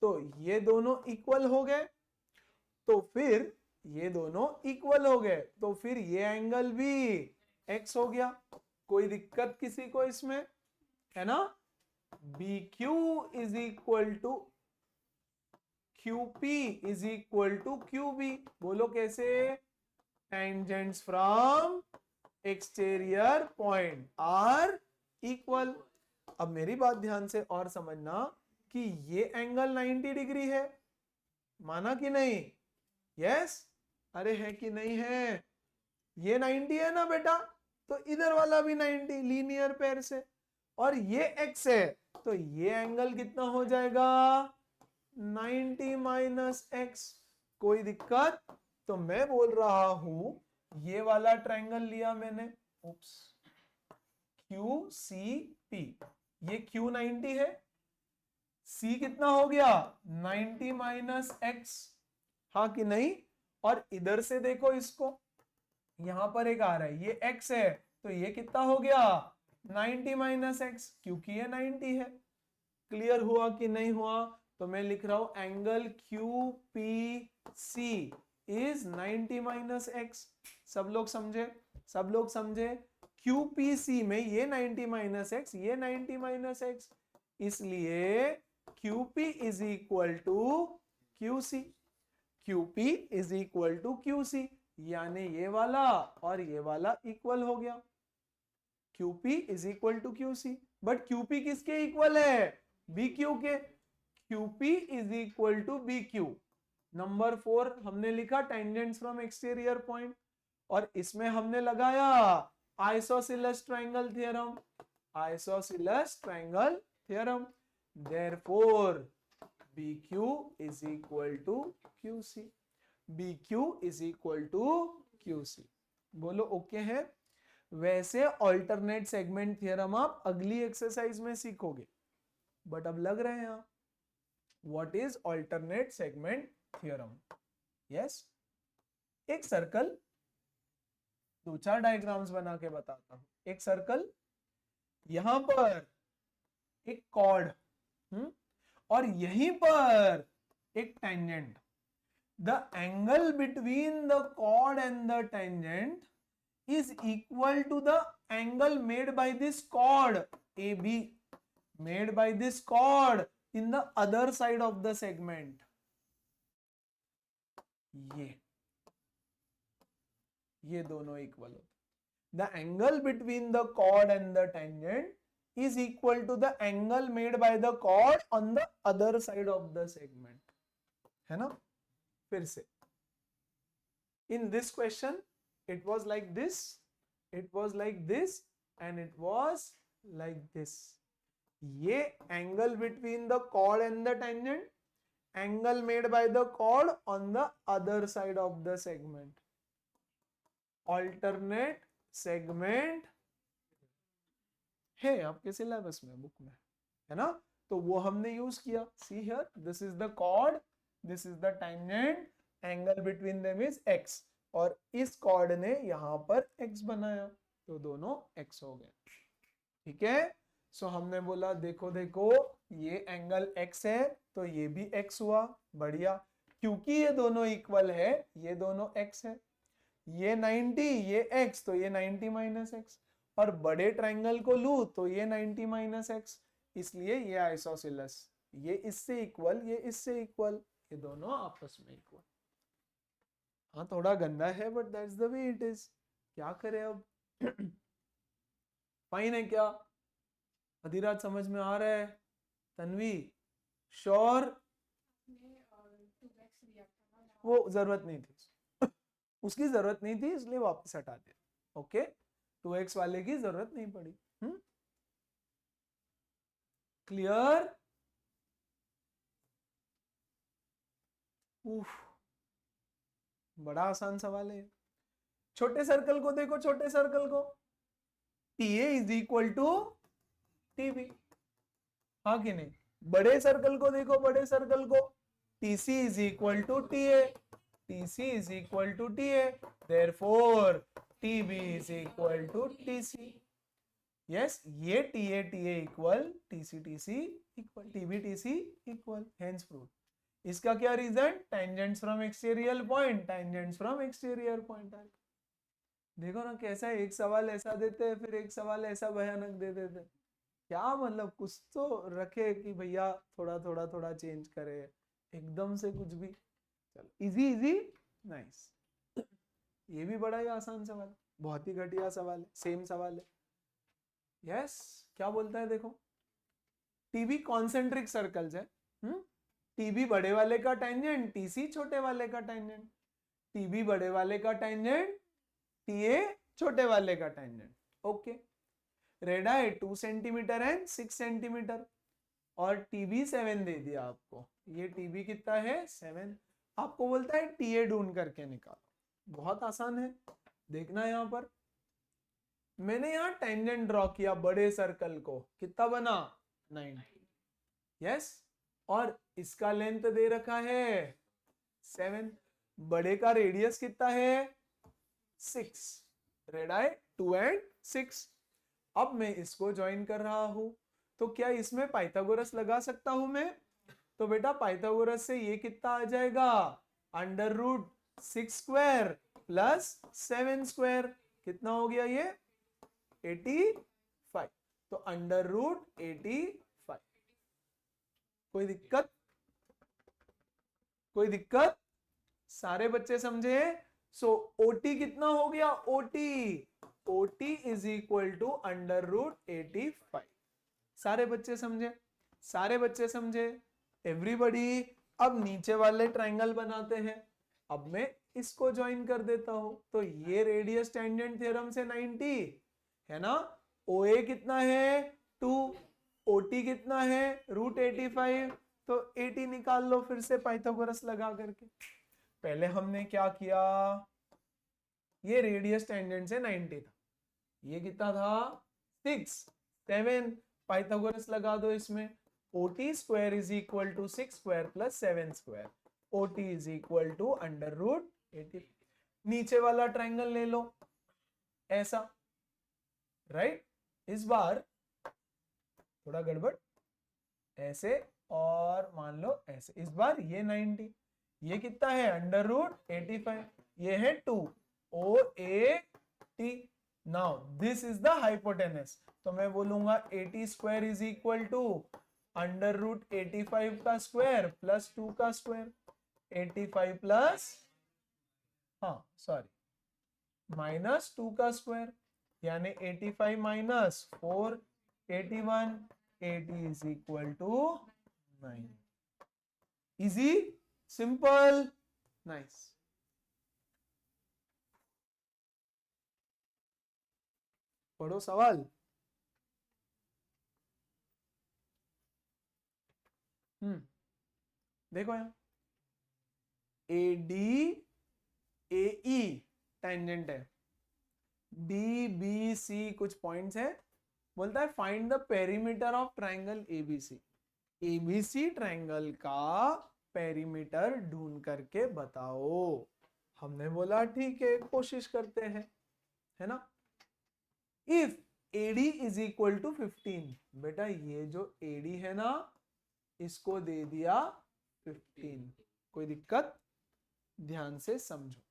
तो ये दोनों इक्वल हो गए, तो फिर ये दोनों इक्वल हो गए, तो फिर ये एंगल भी x हो गया। कोई दिक्कत किसी को इसमें, है ना। BQ is equal to QP is equal to QB, बोलो कैसे, tangents from exterior point are equal. अब मेरी बात ध्यान से और समझना कि ये एंगल 90 डिग्री है, माना कि नहीं, यस, अरे है कि नहीं है, ये 90 है ना बेटा, तो इधर वाला भी 90 लीनियर पेयर से, और ये x है, तो ये एंगल कितना हो जाएगा 90 माइनस एक्स। कोई दिक्कत? तो मैं बोल रहा हूं ये वाला ट्रायंगल लिया मैंने, उप्स, QCP, ये Q 90 है, C कितना हो गया 90 माइनस एक्स, हाँ कि नहीं। और इधर से देखो इसको, यहां पर एक आ रहा है, ये x है, तो ये कितना हो गया 90 माइनस एक्स, क्योंकि ये 90 है। क्लियर हुआ कि नहीं हुआ? तो मैं लिख रहा हूं angle QPC is 90 minus x. सब लोग समझे, सब लोग समझे। QPC में ये 90 माइनस एक्स, ये 90 माइनस एक्स, इसलिए QP is equal to QC। QP is equal to QC, यानी ये वाला और ये वाला इक्वल हो गया। QP is equal to QC, but QP किसके इक्वल है, BQ के। QP is equal to BQ। Number 4 हमने लिखा टेंजेंट्स फ्रॉम एक्सटीरियर पॉइंट, और इसमें हमने लगाया isosceles triangle theorem, isosceles triangle theorem. Therefore BQ is equal to QC, BQ is equal to QC, बोलो ओके है। वैसे ऑल्टरनेट सेगमेंट थ्योरम आप अगली एक्सरसाइज में सीखोगे, बट अब लग रहे हैं आप what is alternate segment theorem. Yes, एक सर्कल, दो चार डायग्राम्स बना के बताता हूं। एक सर्कल, यहां पर एक कॉर्ड, और यहीं पर एक tangent. The angle between the chord and the tangent is equal to the angle made by this chord AB, made by this chord in the other side of the segment. ये दोनों equal होते। The angle between the chord and the tangent is equal to the angle made by the chord on the other side of the segment, है ना। फिर से in this question it was like this, it was like this, and it was like this. ये angle between the chord and the tangent, angle made by the chord on the other side of the segment. Alternate segment है आपके syllabus में, book में, है ना। तो वो हमने यूज किया। See here, this is the chord, this is the tangent, angle between them is x, और इस कॉर्ड ने यहां पर x बनाया, तो दोनों x हो गए। ठीक है, सो हमने बोला देखो देखो ये एंगल x है तो ये भी x हुआ, बढ़िया, क्योंकि ये दोनों इक्वल है, ये दोनों x है, ये 90 ये x तो ये 90 माइनस x, और बड़े ट्रायंगल को लूं तो ये 90 माइनस x, इसलिए ये आइसोसेलेस, ये इससे इक्वल ये इससे इक्वल, ये दोनों आपस में इक्वल। हाँ थोड़ा गंदा है but that's the way it is, क्या करें अब। फाइन है क्या? अधिराज समझ में आ रहा है? तन्वी श्योर? वो जरूरत नहीं थी, उसकी जरूरत नहीं थी इसलिए वापस हटा दिया। ओके 2x वाले की जरूरत नहीं पड़ी। क्लियर? बड़ा आसान सवाल है। छोटे सर्कल को देखो, छोटे सर्कल को, TA is equal to TB, हाँ कि नहीं? बड़े सर्कल को देखो, बड़े सर्कल को, TC is equal to TA, TC is equal to TA, therefore TB is equal to TC। Yes, ये TA equal, TC equal, TB equal, hence prove. इसका क्या reason? Tangents from exterior point, tangents from exterior point. देखो ना कैसा है, एक सवाल ऐसा देते हैं फिर एक सवाल ऐसा भयानक दे देते हैं, क्या मतलब, कुछ तो रखे कि भैया थोड़ा थोड़ा थोड़ा चेंज करे, एकदम से कुछ भी। चलो इजी इजी नाइस। ये भी बड़ा ही आसान सवाल, बहुत ही घटिया सवाल है, सेम सवाल है। यस क्या बोलता है देखो, टीबी कॉन्सेंट्रिक सर्कल्स है, टीबी बड़े वाले का टेंजेंट, टीसी छोटे वाले का टेंजेंट, टीबी बड़े वाले का टेंजेंट, टीए छोटे वाले का tangent. Okay, radii 2 centimetre and 6 centimetre, और टीबी 7 दे दिया आपको, ये टीबी कितना है 7, आपको बोलता है टीए ढूंढ करके निकालो। बहुत आसान है, देखना यहां पर मैंने यहाँ टेंजेंट ड्रॉ किया बड़े सर्कल को, कितना बना 90, यस, और इसका लेंथ दे रखा है 7, बड़े का रेडियस कितना है 6, रेडाई 2 एंड 6। अब मैं इसको ज्वाइन कर रहा हूं, तो क्या इसमें पाइथागोरस लगा सकता हूं मैं? तो बेटा पाइथागोरस से ये कितना आ जाएगा, under root 6 square plus 7 square, कितना हो गया ये 85, तो अंडर रूट 85। कोई दिक्कत? कोई दिक्कत? सारे बच्चे समझे? सो ओटी कितना हो गया, OT is equal to under root 85। सारे बच्चे समझे? सारे बच्चे समझे? एवरीबॉडी। अब नीचे वाले ट्रायंगल बनाते हैं, अब मैं इसको ज्वाइन कर देता हूं, तो ये रेडियस टेंजेंट थ्योरम से 90 है ना, OA कितना है 2, OT कितना है रूट 85, तो 80 निकाल लो फिर से पाइथागोरस लगा करके। पहले हमने क्या किया, ये रेडियस टेंजेंट से 90 था, ये कितना था 6, 7, पाइथागोरस लगा दो इसमें, OT square is equal to 6 square plus 7 square, OT is equal to under root 80। नीचे वाला ट्रायंगल ले लो ऐसा, राइट, इस बार थोड़ा गड़बड़, ऐसे और मान लो ऐसे, इस बार ये 90, ये कितना है अंडर रूट 85, ये है 2 OAT। Now this is the hypotenuse, तो मैं बोलूंगा 80 square is equal to under root 85 का स्क्वायर प्लस 2 का स्क्वायर, 85 प्लस, हाँ सॉरी, माइनस 2 का स्क्वायर, यानी 85 minus 4 81, 80 is equal to 9। Easy, simple, nice. पढ़ो सवाल। देखो यहाँ AD AE टेंजेंट है, DBC कुछ पॉइंट्स है, बोलता है find the perimeter of triangle ABC, ABC triangle का पेरीमीटर ढूंढ करके बताओ। हमने बोला ठीक है कोशिश करते हैं, है ना। If AD is equal to 15, बेटा ये जो AD है ना इसको दे दिया 15। कोई दिक्कत? ध्यान से समझो।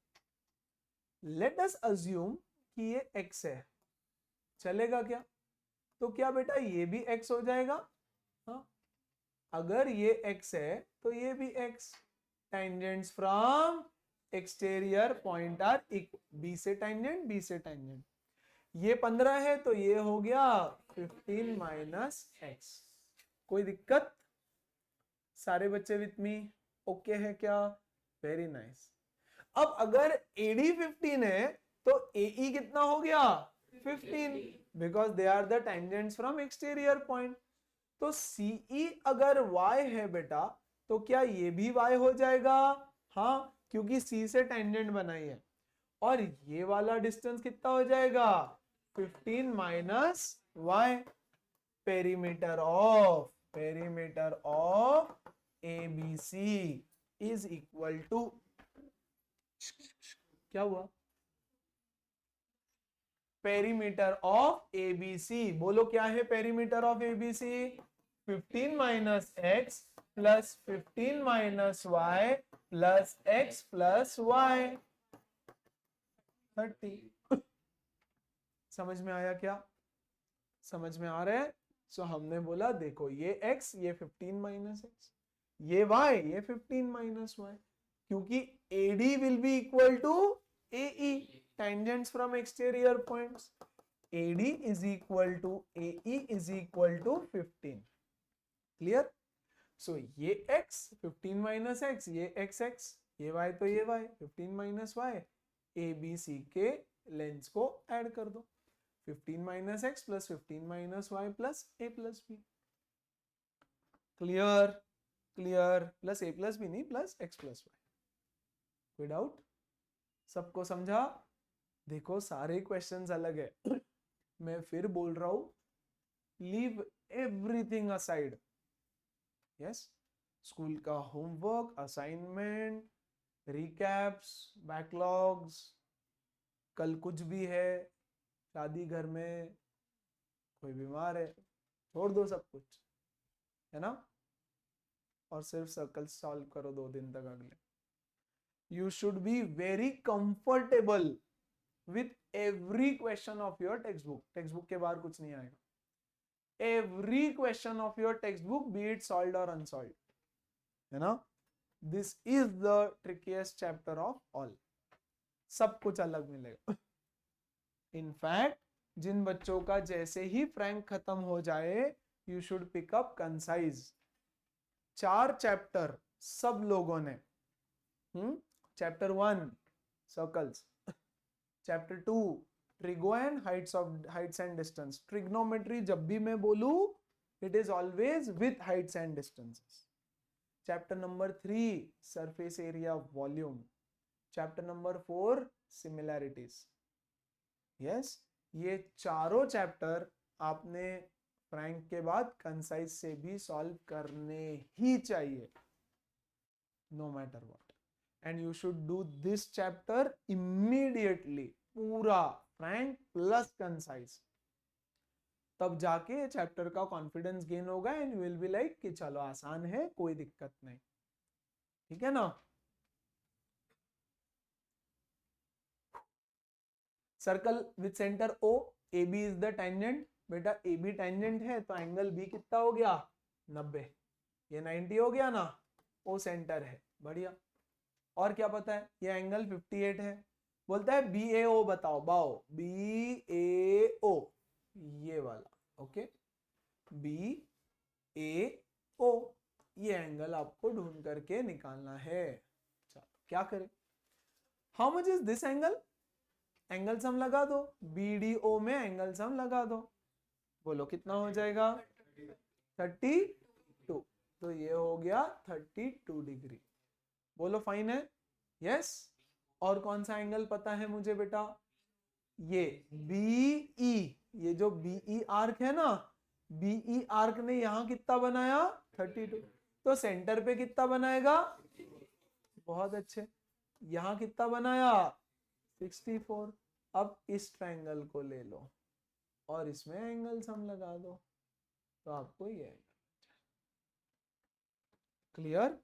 लेट अस अज्यूम कि ये x है, चलेगा क्या? तो क्या बेटा ये भी x हो जाएगा? हाँ, अगर ये x है तो ये भी x। Tangents from exterior point are equal. b से टेंजेंट, b से टेंजेंट। ये 15 है तो ये हो गया 15 माइनस x। कोई दिक्कत? सारे बच्चे विथ मी? ओके है क्या? Very nice. अब अगर AD 15 है तो AE कितना हो गया? 15, because they are the tangents from exterior point. तो CE अगर y है बेटा तो क्या ये भी y हो जाएगा? हाँ, क्योंकि C से टेंजेंट बनाई है। और ये वाला डिस्टेंस कितना हो जाएगा? 15 minus y। Perimeter of ABC is equal to, क्या हुआ? पेरीमीटर ऑफ ABC, बोलो क्या है perimeter of ABC? 15 minus x plus 15 minus y plus x plus y, 30। समझ में आया क्या? समझ में आ रहा है? सो हमने बोला देखो ये x, ये 15 माइनस x, ये y, ये 15 माइनस y, क्योंकि AD will be equal to AE, tangents from exterior points. AD is equal to AE is equal to 15। Clear? So ये x 15 माइनस x, ये x, ये y तो ये y 15 minus y, ABC के lengths को add कर दो। 15 minus x plus 15 minus y plus a plus b। Clear? Clear? Plus a plus b नहीं, प्लस x प्लस y। कोई डाउट? सबको समझा? देखो सारे क्वेश्चंस अलग है। मैं फिर बोल रहा हूं, leave everything aside. Yes, school का होमवर्क, असाइनमेंट, रिकैप्स, बैकलॉग्स, कल कुछ भी है, शादी घर में, कोई बीमार है, छोड़ दो सब कुछ, है ना? और सिर्फ सर्कल सॉल्व करो 2 दिन तक अगले। You should be very comfortable with every question of your textbook. textbook के बाहर कुछ नहीं आएगा। Every question of your textbook, be it solved or unsolved, है ना? This is the trickiest chapter of all. सब कुछ अलग मिलेगा। In fact, जिन बच्चों का जैसे ही फ्रैंक खत्म हो जाए, you should pick up concise। 4 chapter सब लोगों ने, chapter 1 circles, chapter 2 trigo and Heights and distance. Trigonometry जब भी मैं बोलूं, it is always with Heights and distances. Chapter number 3 surface area volume. Chapter number 4 similarities. Yes, ये चारों chapter आपने फ्रैंक के बाद कंसाइज से भी सॉल्व करने ही चाहिए, no matter what. And you should do this chapter immediately, पूरा फ्रैंक प्लस कंसाइज। तब जाके चैप्टर का कॉन्फिडेंस गेन होगा and you will be like कि चलो आसान है, कोई दिक्कत नहीं। ठीक है ना? Circle with centre O, AB is the tangent. बेटा AB टेंजेंट है तो एंगल B कितना हो गया? 90। ये 90 हो गया ना? O सेंटर है, बढ़िया। और क्या पता है? ये एंगल 58 है। बोलता है BAO बताओ, बाओ BAO, ये वाला, ओके, BAO, ये एंगल आपको ढूंढ करके निकालना है। चलो क्या करें? How much is this angle? Angle sum लगा दो, BDO में एंगल सम लगा दो। बोलो कितना हो जाएगा? 32। तो ये हो गया 32 डिग्री। बोलो फाइन है? यस। और कौन सा एंगल पता है मुझे बेटा? ये BE, ये जो BE आर्क है ना, BE आर्क ने यहां कितना बनाया? 32। तो सेंटर पे कितना बनाएगा? बहुत अच्छे। यहां कितना बनाया? 64। अब इस ट्रायंगल को ले लो और इसमें एंगल सम लगा दो, तो आपको ये क्लियर?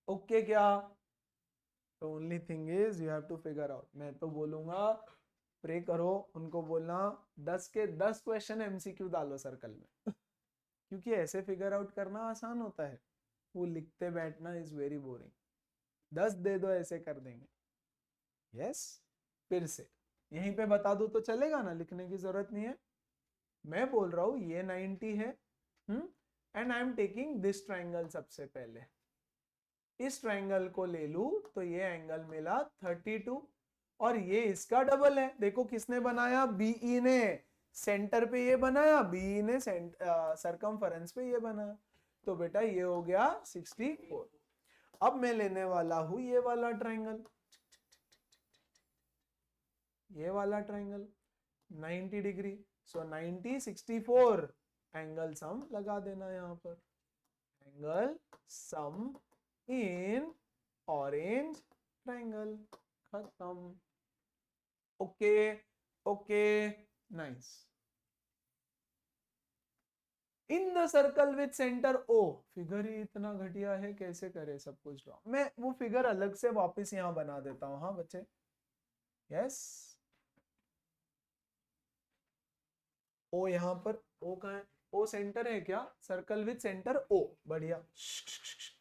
ओके क्या? The only thing is you have to figure out. मैं तो बोलूंगा प्रे करो, उनको बोलना 10 के 10 क्वेश्चन एमसीक्यू डालो सर्कल में क्योंकि ऐसे फिगर आउट करना आसान होता है, वो लिखते बैठना इज वेरी बोरिंग. 10 दे दो, ऐसे कर देंगे. यस, फिर से यहीं पे बता दो तो चलेगा ना, लिखने की जरूरत नहीं है. मैं बोल रहा हूं ये 90 है, and I am taking this triangle. सबसे पहले इस ट्राइंगल को ले लूं तो ये एंगल मिला 32 और ये इसका डबल है. देखो किसने बनाया? बीई ने सेंटर पे ये बनाया, बीई ने सरकमफेरेंस पे ये बनाया. तो बेटा ये हो गया 64. अब मैं लेने वाला हूं ये वाला ट्राइंगल, ये वाला triangle 90 degree. So 90 64 angle sum लगा देना यहां पर. Angle sum in orange triangle. खत्म. Okay okay nice. In the circle with centre O. Figure ही इतना घटिया है, कैसे करे सब कुछ ड्रॉ. मैं वो फिगर अलग से वापस यहां बना देता हूं. हाँ बच्चे, यस. ओ यहां पर, ओ कहाँ है? ओ सेंटर है क्या? Circle with centre O. बढ़िया.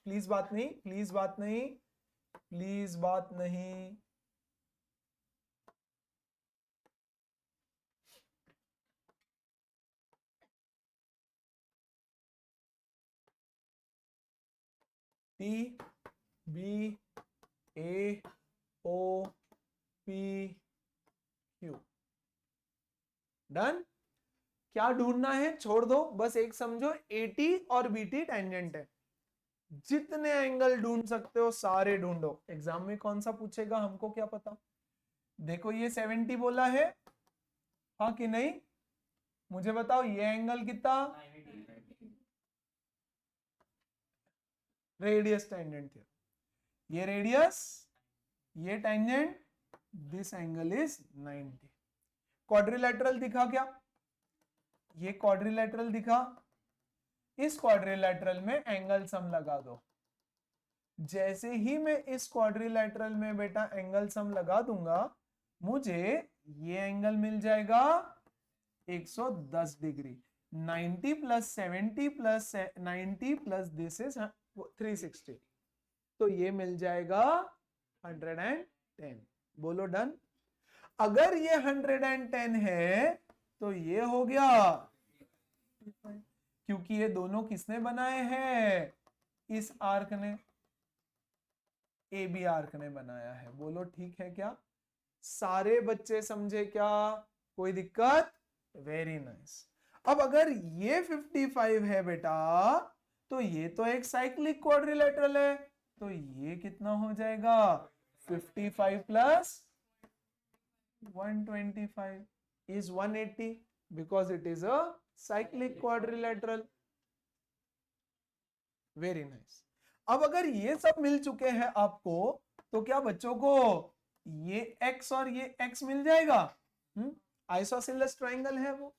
प्लीज बात नहीं, प्लीज बात नहीं, प्लीज बात नहीं. टी बी ए ओ पी क्यू. डन. क्या ढूंढना है छोड़ दो, बस एक समझो एटी और बीटी टेंजेंट है. जितने एंगल ढूंढ सकते हो सारे ढूंढो. एग्जाम में कौन सा पूछेगा हमको क्या पता. देखो ये 70 बोला है, हाँ कि नहीं? मुझे बताओ ये एंगल कितना? रेडियस टेंजेंट थे. ये रेडियस, ये tangent, this angle is 90. Quadrilateral दिखा क्या? ये क्वाड्रिलेटरल दिखा. इस क्वाड्रिलेटरल में एंगल सम लगा दो. जैसे ही मैं इस क्वाड्रिलेटरल में बेटा एंगल सम लगा दूंगा, मुझे ये एंगल मिल जाएगा 110 degree. 90 plus 70 plus 90 plus this is 360. तो ये मिल जाएगा 110. बोलो डन. अगर ये 110 है तो ये हो गया, क्योंकि ये दोनों किसने बनाए हैं? इस आर्क ने, ए बी आर्क ने बनाया है. बोलो ठीक है क्या? सारे बच्चे समझे क्या? कोई दिक्कत? Very nice. अब अगर ये 55 है बेटा, तो ये तो एक साइक्लिक क्वाड्रिलेटरल है, तो ये कितना हो जाएगा? 55 plus 125 is 180 because it is a cyclic quadrilateral. Very nice. अब अगर ये सब मिल चुके हैं आपको, तो क्या बच्चों को ये x और ये x मिल जाएगा? आइसोसेलेस ट्राइंगल है वो,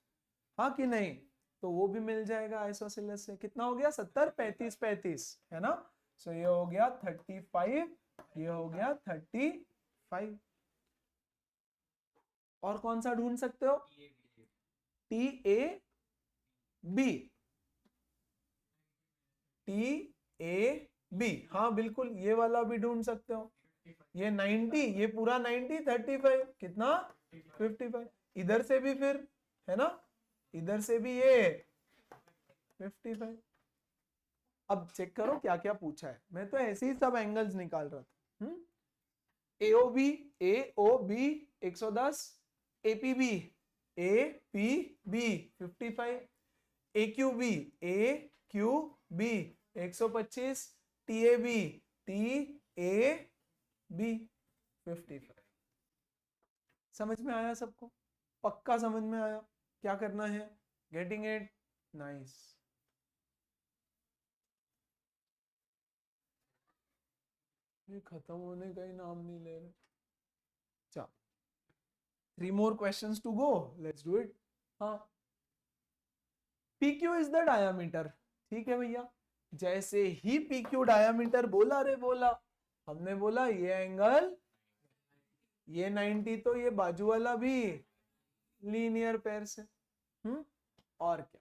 हाँ कि नहीं? तो वो भी मिल जाएगा आइसोसेलेस से. कितना हो गया? 70 35 35 है ना. सो ये हो गया 35, ये हो गया 35. और कौन सा ढूंढ सकते हो? T A B. T A B, हाँ बिल्कुल ये वाला भी ढूंढ सकते हो. ये 90, ये पूरा 90, 35 कितना? 55. इधर से भी फिर है ना, इधर से भी ये 55. अब चेक करो क्या क्या पूछा है. मैं तो ऐसे ही सब एंगल्स निकाल रहा था. AOB, AOB 110, APB, APB 55, एक्यूबी, एक्यूबी 125, टीएबी, टीएबी 55. समझ में आया सबको? पक्का समझ में आया? क्या करना है? Getting it? नाइस. ये खत्म होने का ही नाम नहीं ले रहे. चल, 3 more questions to go. Let's do it. हाँ, PQ is the diameter. ठीक है भैया। जैसे ही पी क्यू डायामीटर बोला रे बोला, हमने बोला ये एंगल ये 90, तो ये बाजू वाला भी लीनियर पेयर से। और क्या,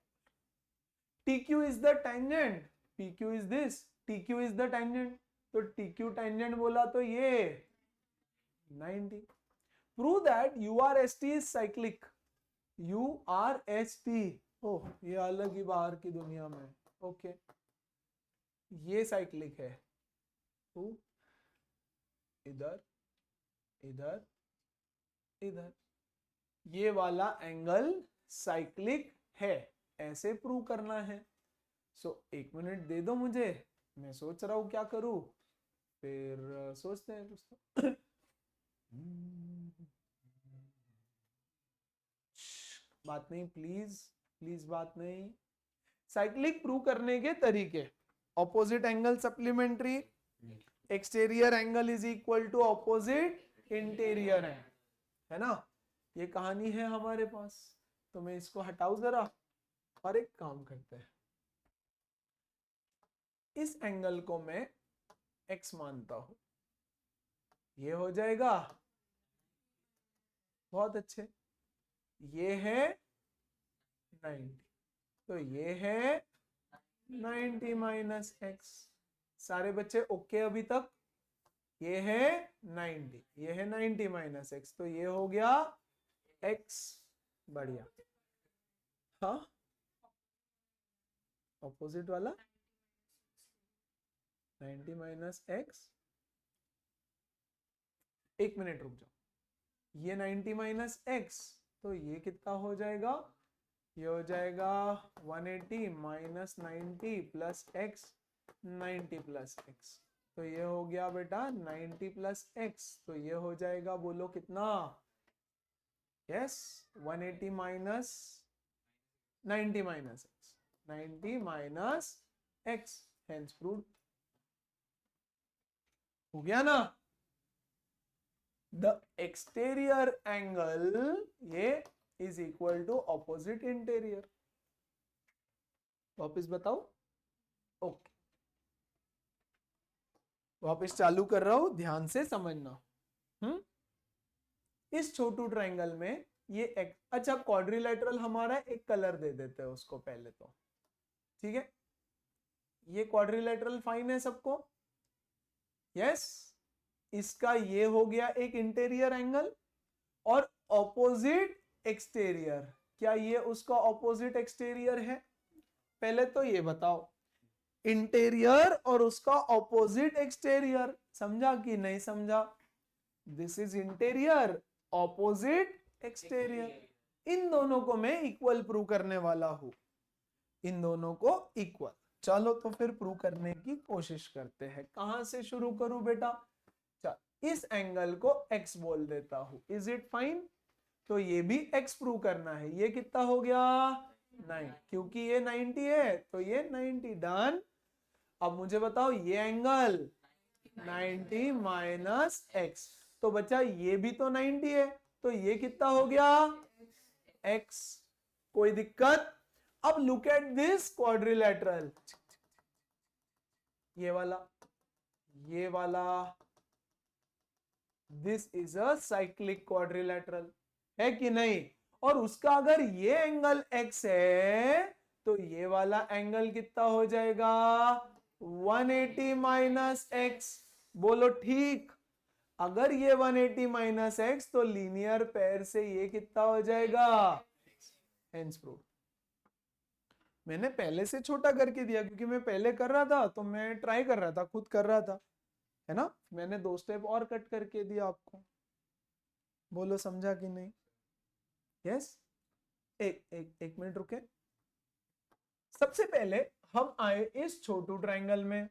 TQ is the tangent, PQ is this, TQ is the tangent, तो TQ टेंजेंट बोला तो ये 90। Prove that URST is cyclic. URST, ओह ये अलग ही बाहर की दुनिया में, ओके ये साइक्लिक है। तो इधर इधर इधर, ये वाला एंगल साइक्लिक है, ऐसे प्रूव करना है। सो 1 मिनट दे दो मुझे, मैं सोच रहा हूं क्या करूं, फिर सोचते हैं कुछ तो। बात नहीं प्लीज, प्लीज बात नहीं। साइक्लिक प्रूव करने के तरीके, opposite angle supplementary, exterior angle is equal to opposite interior है ना, ये कहानी है हमारे पास। तो मैं इसको हटाऊं जरा और एक काम करते हैं, इस एंगल को मैं x मानता हूं, ये हो जाएगा, बहुत अच्छे, ये है 90, तो ये है 90 माइनस एक्स। सारे बच्चे ओके अभी तक? ये है 90, ये है 90 माइनस एक्स, तो ये हो गया x। बढ़िया, हाँ ऑपोजिट वाला 90 माइनस एक्स। 1 मिनट रुक जाओ, ये 90 माइनस एक्स, तो ये कितना हो जाएगा, ये हो जाएगा 180 minus 90 plus x, 90 plus x, तो ये हो गया बेटा 90 प्लस एक्स, तो ये हो जाएगा, बोलो कितना, yes 180 minus 90 minus X, 90 minus X, hence proved. हो गया ना। द एक्सटीरियर एंगल ये is equal to opposite interior. वापिस बताओ, ओके वापिस चालू कर रहा हूं, ध्यान से समझना। इस छोटू ट्रायंगल में ये अच्छा क्वाड्रिलेटरल हमारा एक कलर दे देते हैं उसको पहले तो, ठीक है, ये क्वाड्रिलेटरल फाइन है सबको, यस। इसका ये हो गया एक इंटीरियर एंगल, और ऑपोजिट एक्सटीरियर, क्या ये उसका ऑपोजिट एक्सटीरियर है? पहले तो ये बताओ, इंटीरियर और उसका ऑपोजिट एक्सटीरियर, समझा कि नहीं समझा? This is interior, opposite exterior, इन दोनों को मैं इक्वल प्रूव करने वाला हूं, इन दोनों को इक्वल। चलो तो फिर प्रूव करने की कोशिश करते हैं। कहां से शुरू करूं बेटा? चल इस एंगल को x बोल देता हूं, इज इट फाइन? तो ये भी x प्रूव करना है, ये कितना हो गया 9, क्योंकि ये 90 है तो ये 90, डन। अब मुझे बताओ ये एंगल 90 माइनस x, तो बच्चा ये भी तो 90 है, तो ये कितना हो गया x, कोई दिक्कत? अब लुक एट दिस क्वाड्रिलेटरल, ये वाला this is a cyclic quadrilateral, है कि नहीं? और उसका अगर ये एंगल x है तो ये वाला एंगल कितना हो जाएगा 180 माइनस एक्स, बोलो ठीक। अगर ये 180 माइनस एक्स तो लीनियर पेयर से ये कितना हो जाएगा, हेंस प्रूव्ड। मैंने पहले से छोटा करके दिया क्योंकि मैं पहले कर रहा था, तो मैं ट्राई कर रहा था, खुद कर रहा था, है ना। मैंने 2 स्टेप और कट करके दिया आपको, बोलो समझा कि नहीं? यस। एक मिनट रुके। सबसे पहले हम आए इस छोटू ट्रायंगल में,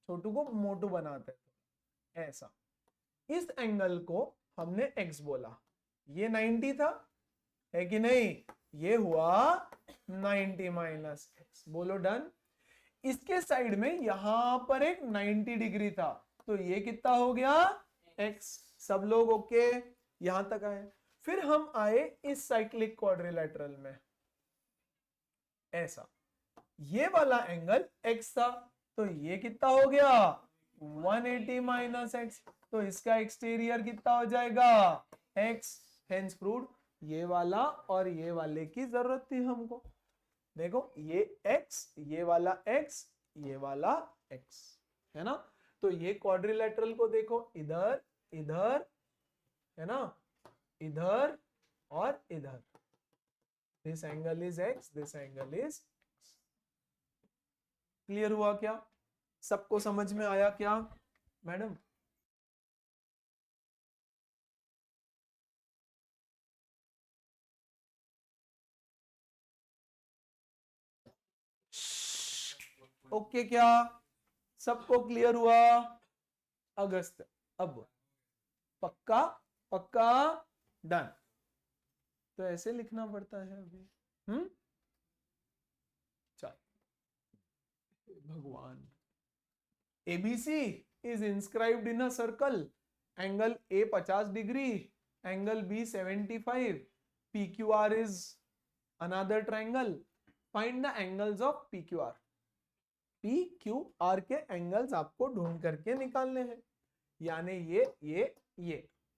छोटू को मोटू बनाते हैं ऐसा। इस एंगल को हमने x बोला, ये 90 था, है कि नहीं? ये हुआ 90 माइनस एक्स, बोलो डन। इसके साइड में यहां पर एक 90 डिग्री था, तो ये कितना हो गया x। सब लोग ओके, यहां तक आए। फिर हम आए इस साइक्लिक क्वाड्रिलेटरल में ऐसा, ये वाला एंगल x था, तो ये कितना हो गया 180 माइनस एक्स, तो इसका एक्सटीरियर कितना हो जाएगा x, हेंस प्रूव्ड। ये वाला और ये वाले की जरूरत थी हमको। देखो ये x, ये वाला x, ये वाला x है ना। तो ये क्वाड्रिलेटरल को देखो, इधर इधर है ना, इधर और इधर, this angle is x, this angle is. Clear हुआ क्या? सबको समझ में आया क्या मैडम? ओके क्या? सबको क्लियर हुआ? अगस्त, अब पक्का पक्का डन। तो ऐसे लिखना पड़ता है अभी। चल भगवान। ABC is inscribed in a circle, angle A 50 degree, angle B 75, PQR is another triangle, find the angles of PQR। PQR के एंगल्स आपको ढूंढ करके निकालने हैं, यानी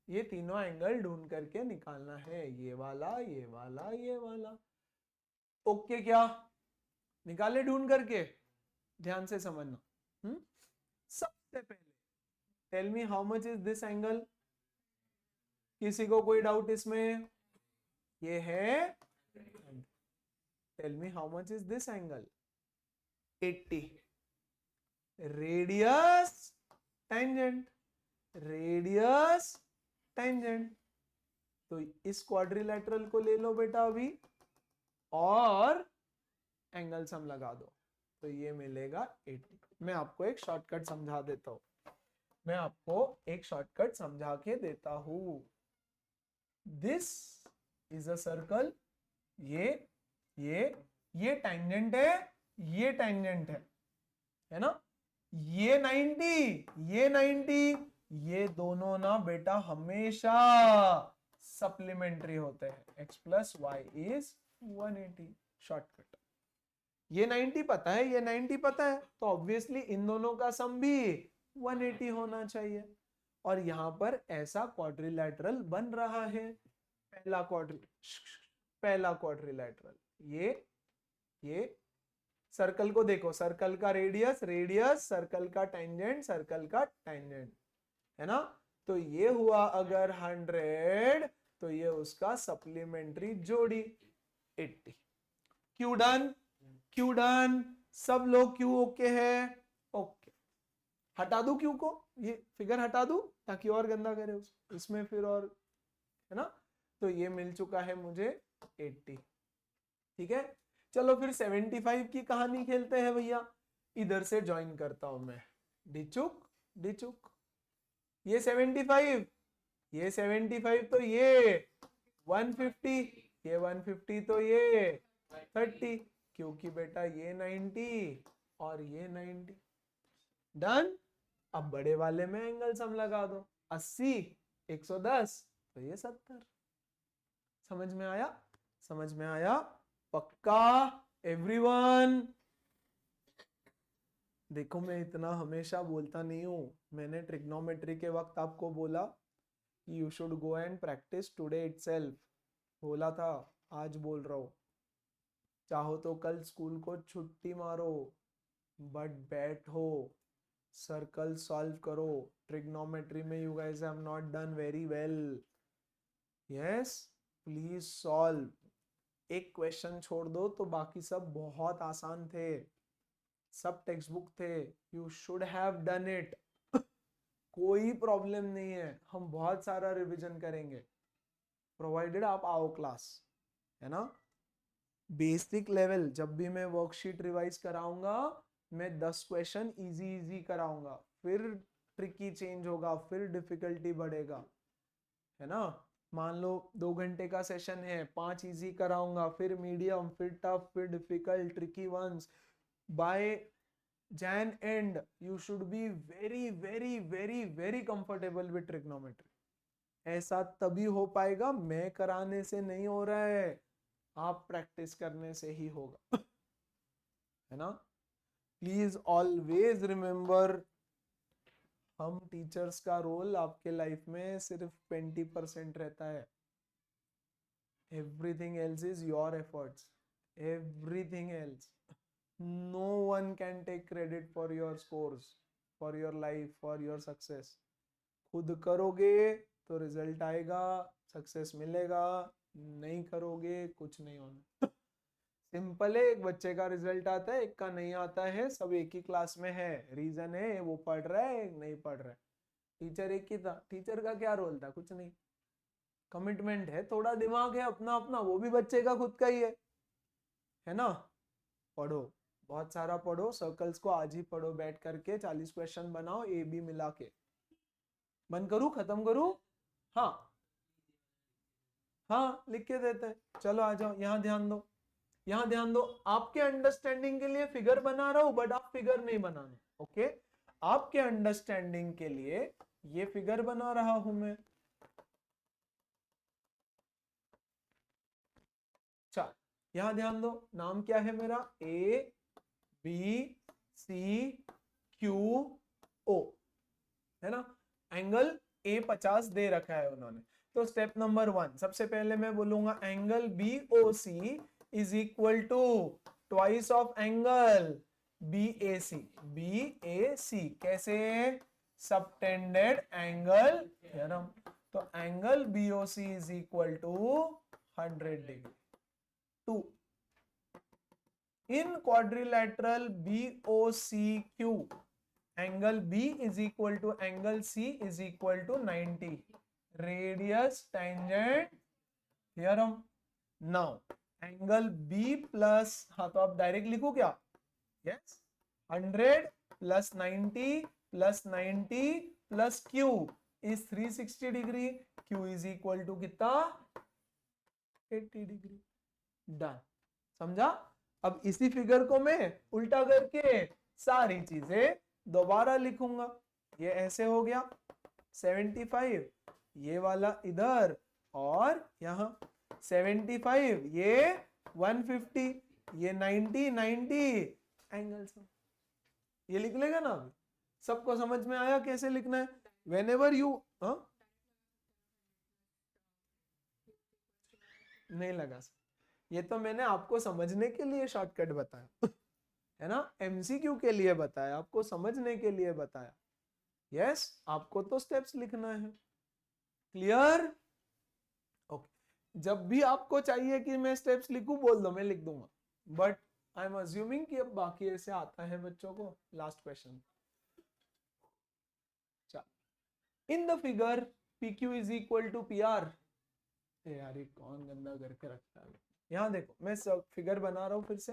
ये तीनों एंगल ढूंढ करके निकालना है, ये वाला ये वाला ये वाला। ओके क्या? निकाले ढूंढ करके? ध्यान से समझना। सबसे पहले tell me how much is this angle. किसी को कोई डाउट इसमें? ये है, tell me how much is this angle 80। Radius tangent, radius tangent. तो इस क्वाड्रिलेटरल को ले लो बेटा अभी और एंगल सम लगा दो, तो ये मिलेगा 80। मैं आपको एक शॉर्टकट समझा देता हूं, मैं आपको एक शॉर्टकट समझा के देता हूं। दिस इज अ सर्कल, ये टेंजेंट है, ये टेंजेंट है ना। ये 90, ये दोनों ना बेटा हमेशा सप्लीमेंट्री होते हैं। x plus Y is 180। Shortcut. ये 90 पता है, ये 90 पता है, तो ऑब्वियसली इन दोनों का सम भी 180 होना चाहिए। और यहां पर ऐसा क्वाड्रिलेटरल बन रहा है, पहला क्वाड्रिलेटरल। ये सर्कल को देखो, सर्कल का रेडियस, सर्कल का टेंजेंट, सर्कल का टेंजेंट है ना। तो ये हुआ अगर 100, तो ये उसका सप्लीमेंट्री जोड़ी 80। Q done? Q done? सब लोग क्यू ओके है? ओके। हटा दू क्यू को, ये फिगर हटा दू ताकि और गंदा करे इसमें फिर और, है ना। तो ये मिल चुका है मुझे 80। ठीक है, चलो फिर 75 की कहानी खेलते हैं भैया। इधर से ज्वाइन करता हूं मैं, डिचुक डिचुक। ये 75, ये 75 तो ये 150, ये 150 तो ये 30, क्योंकि बेटा ये 90 और ये 90। डन। अब बड़े वाले में एंगल सम लगा दो, 80 110 तो ये 70। समझ में आया? समझ में आया? पक्का एवरीवन? देखो मैं इतना हमेशा बोलता नहीं हूं, मैंने ट्रिग्नोमेट्री के वक्त आपको बोला कि you should go and practice today itself, बोला था, आज बोल रहा हूं। चाहो तो कल स्कूल को छुट्टी मारो, बट बैठो, सर्कल सॉल्व करो। ट्रिग्नोमेट्री में you guys have not done very well. Yes, please solve. एक क्वेश्चन छोड़ दो तो बाकी सब बहुत आसान थे, सब टेक्स्ट बुक थे। You should have done it. कोई प्रॉब्लम नहीं है, हम बहुत सारा रिवीजन करेंगे प्रोवाइडेड आप आओ क्लास, है ना। बेसिक लेवल जब भी मैं वर्कशीट रिवाइज कराऊंगा, मैं 10 क्वेश्चन इजी कराऊंगा, फिर ट्रिकी चेंज होगा, फिर डिफिकल्टी बढ़ेगा, है ना। मान लो 2 घंटे का सेशन है, 5 इजी कराऊंगा, फिर मीडियम, फिर टफ, फिर difficult, tricky ones. By Jan end you should be very comfortable with trigonometry। ऐसा तभी हो पाएगा, मैं कराने से नहीं हो रहा है, आप प्रैक्टिस करने से ही होगा। है ना। प्लीज ऑलवेज रिमेम्बर, हम टीचर्स का रोल आपके लाइफ में सिर्फ 20% रहता है। Everything else is your efforts, everything else. No one can take credit for your scores, for your life, for your success. खुद करोगे तो रिजल्ट आएगा, सक्सेस मिलेगा, नहीं करोगे कुछ नहीं होना। सिंपल है, एक बच्चे का रिजल्ट आता है, एक का नहीं आता है, सब एक ही क्लास में है। रीजन है वो पढ़ रहा है, एक नहीं पढ़ रहा है। टीचर एक ही था, टीचर का क्या रोल था, कुछ नहीं। कमिटमेंट है, थोड़ा दिमाग है अपना अपना, वो भी बच्चे का खुद का ही है ना। पढ़ो, बहुत सारा पढ़ो, सर्कल्स को आज ही पढ़ो, बैठ करके 40 क्वेश्चन बनाओ ए बी मिला के। बंद करूं, खत्म करूं? हाँ हाँ, लिख के देते हैं। चलो आ जाओ, यहाँ ध्यान दो, यहाँ ध्यान दो। आपके अंडरस्टैंडिंग के लिए फिगर बना रहा हूं, बट आप फिगर नहीं बनाना, ओके। आपके अंडरस्टैंडिंग के लिए ये फिगर बना रहा हूं मैं। चल, यहां ध्यान दो, नाम क्या है मेरा, ए बी सी क्यू ओ, है ना। एंगल ए 50 दे रखा है उन्होंने। तो स्टेप नंबर 1, सबसे पहले मैं बोलूंगा angle B O C is equal to twice of angle B A C. B A C कैसे, सबटेंडेड एंगल थ्योरम। तो angle B O C is equal to 100 degree. 2 in quadrilateral BOCQ, angle B is equal to angle C is equal to 90, radius tangent theorem. Now angle B plus, हाँ तो आप direct लिखो क्या, yes, 100 plus 90 plus 90 plus Q is 360 degree. Q is equal to कितना, 80 degree. Done, समझा। अब इसी figure को मैं उल्टा करके सारी चीजें दोबारा लिखूंगा। ये ऐसे हो गया 75, ये वाला इधर, और यहाँ 75, ये 150, ये 90 90 एंगल सम। ये लिख लेगा ना। अभी सबको समझ में आया कैसे लिखना है। वेन एवर यू, नहीं लगा, ये तो मैंने आपको समझने के लिए शॉर्टकट बताया है ना, एमसीक्यू के लिए बताया, आपको समझने के लिए बताया। यस, आपको तो स्टेप्स लिखना है। Clear, okay. जब भी आपको चाहिए कि मैं स्टेप्स लिखूं, बोल दो, मैं लिख दूंगा। बट आई एम अज्यूमिंग कि अब बाकी ऐसे आता है बच्चों को। Last question, in the figure PQ is equal to PR। यार ये कौन गंदा करके रखता है। यहां देखो, मैं फिगर बना रहा हूं फिर से।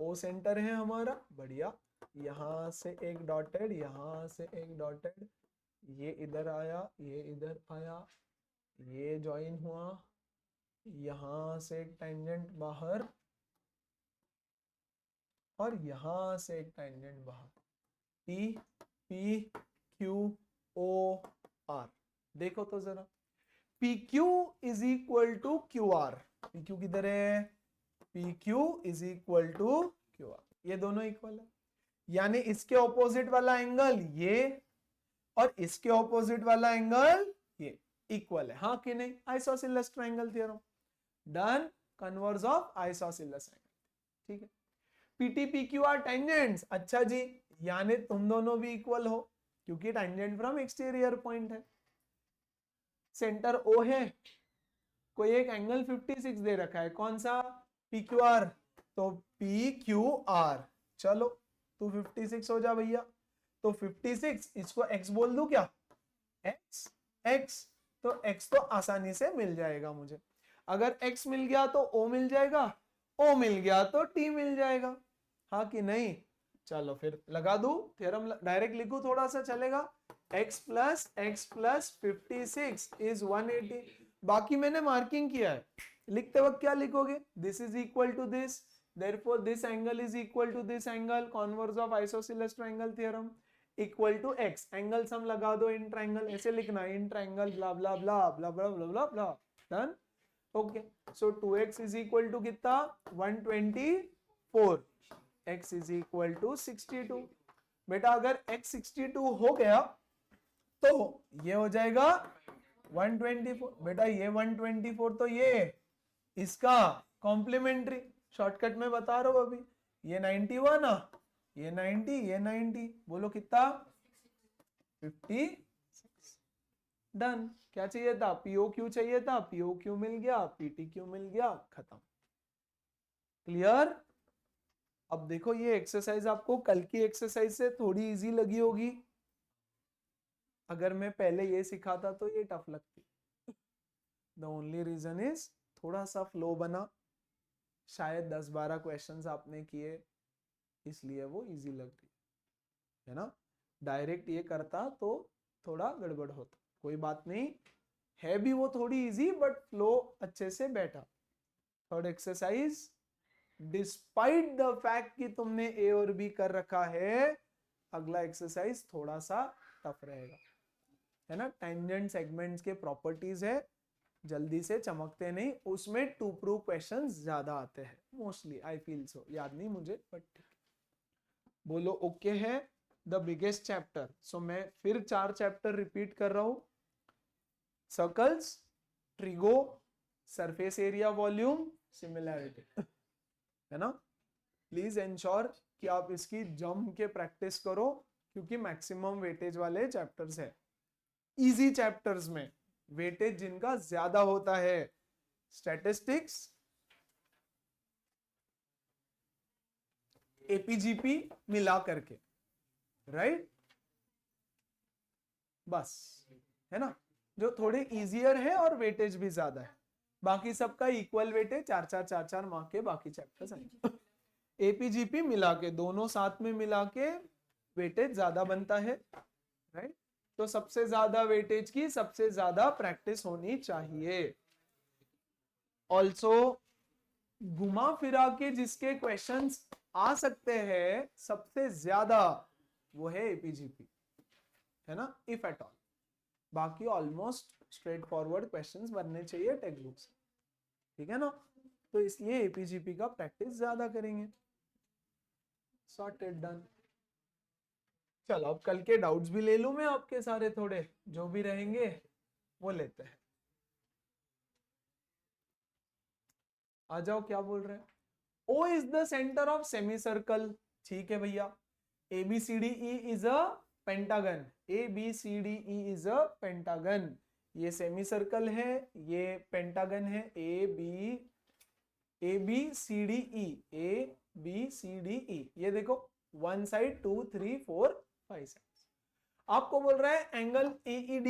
ओ सेंटर है हमारा, बढ़िया। यहां से एक डॉटेड, यहां से एक डॉटेड, ये इधर आया, ये इधर आया, ये ज्वाइन हुआ, यहां से एक टेंजेंट बाहर, और यहां से एक टेंजेंट बाहर। P P Q O R। देखो तो जरा, PQ is equal to QR। PQ किधर है, PQ is equal to QR। ये दोनों इक्वल है, यानी इसके ऑपोजिट वाला एंगल ये, और इसके ऑपोजिट वाला एंगल ये इक्वल है, हाँ कि नहीं। Isosceles triangle theorem. Done, converse of isosceles angle. ठीक है। PT PQ are tangents. अच्छा जी, यानी तुम दोनों भी इक्वल हो, क्योंकि टेंजेंट फ्रॉम एक्सटीरियर पॉइंट है। सेंटर O है, कोई एक एंगल 56 दे रखा है, कौन सा, PQR। तो PQR, चलो तू 56 हो जा भैया। तो 56, इसको x बोल दूं क्या, x, तो x तो आसानी से मिल जाएगा मुझे। अगर x मिल गया तो O मिल जाएगा, O मिल गया तो T मिल जाएगा, हाँ कि नहीं। चलो फिर लगा दूं थ्योरम, डायरेक्ट लिखूं, थोड़ा सा चलेगा। x plus 56 is 180। बाकी मैंने मार्किंग किया है। लिखते वक्त क्या लिखोगे, this is equal to this, therefore this angle is equal to this angle, converse of isosceles triangle theorem, equal to x। Angle sum लगा दो इन ट्रायंगल, ऐसे लिखना in triangle blah blah blah blah blah blah blah blah. Done. Okay, so 2x is equal to कितना 124, x is equal to 62। बेटा अगर x 62 हो गया तो ये हो जाएगा 124। बेटा ये 124 तो ये इसका कॉम्प्लीमेंट्री, शॉर्टकट में बता रहा हूं अभी। ये 90 हुआ ना, ये 90, ये 90, बोलो कितना 56। डन। क्या चाहिए था, पीओ क्यू चाहिए था, पीओ क्यू मिल गया, पीटी क्यू मिल गया, खत्म। क्लियर। अब देखो ये एक्सरसाइज आपको कल की एक्सरसाइज से थोड़ी इजी लगी होगी, अगर मैं पहले ये सिखाता तो ये टफ लगती। द ओनली रीजन इज थोड़ा सा फ्लो बना, शायद 10-12 क्वेश्चंस आपने किए इसलिए वो इजी लग रही है ना। डायरेक्ट ये करता तो थोड़ा गड़बड़ होता, कोई बात नहीं, है भी वो थोड़ी इजी बट फ्लो अच्छे से बैठा। Third exercise, despite the fact कि तुमने ए और बी कर रखा है, अगला एक्सरसाइज थोड़ा सा टफ रहेगा, है ना। टेंजेंट सेगमेंट्स के प्रॉपर्टीज है, जल्दी से चमकते नहीं, उसमें टू प्रूव क्वेश्चंस ज्यादा आते हैं मोस्टली, आई फील सो, याद नहीं मुझे बट ठीक। बोलो ओके है। द बिगेस्ट चैप्टर, सो मैं फिर 4 चैप्टर रिपीट कर रहा हूं, circles, trigo, surface area, volume, similarity, है ना। प्लीज एंश्योर कि आप इसकी जम के प्रैक्टिस करो, क्योंकि मैक्सिमम वेटेज वाले चैप्टर्स है। इजी चैप्टर्स में वेटेज जिनका ज्यादा होता है, स्टैटिस्टिक्स, एपीजीपी मिला करके, राइट, बस, है ना, जो थोड़े इजियर है और वेटेज भी ज्यादा है। बाकी सबका इक्वल वेटेज 4-4 मार्क के बाकी चैप्टर्स हैं। एपीजीपी मिला के, दोनों साथ में मिला के वेटेज ज्यादा बनता है, राइट। तो सबसे ज्यादा वेटेज की सबसे ज्यादा प्रैक्टिस होनी चाहिए। ऑल्सो घुमा फिरा के जिसके क्वेश्चंस आ सकते हैं सबसे ज्यादा, वो है एपीजीपी, है ना, इफ एट ऑल। बाकी ऑलमोस्ट स्ट्रेट फॉरवर्ड क्वेश्चंस बनने चाहिए टेक्स्ट बुक से, ठीक है ना। तो इसलिए एपीजीपी का प्रैक्टिस ज्यादा करेंगे। Sorted, done. चलो अब कल के डाउट्स भी ले लूं मैं आपके सारे, थोड़े जो भी रहेंगे वो लेते हैं। आ जाओ, क्या बोल रहे हैं। O is the centre of semi circle, ठीक है भैया। ABCDE is a pentagon, ABCDE is a pentagon. ये सेमी सर्कल है, ये पेंटागन है, ABCDE। ये देखो 1 साइड 2 3 4 5 साइड। आपको बोल रहा है एंगल AED,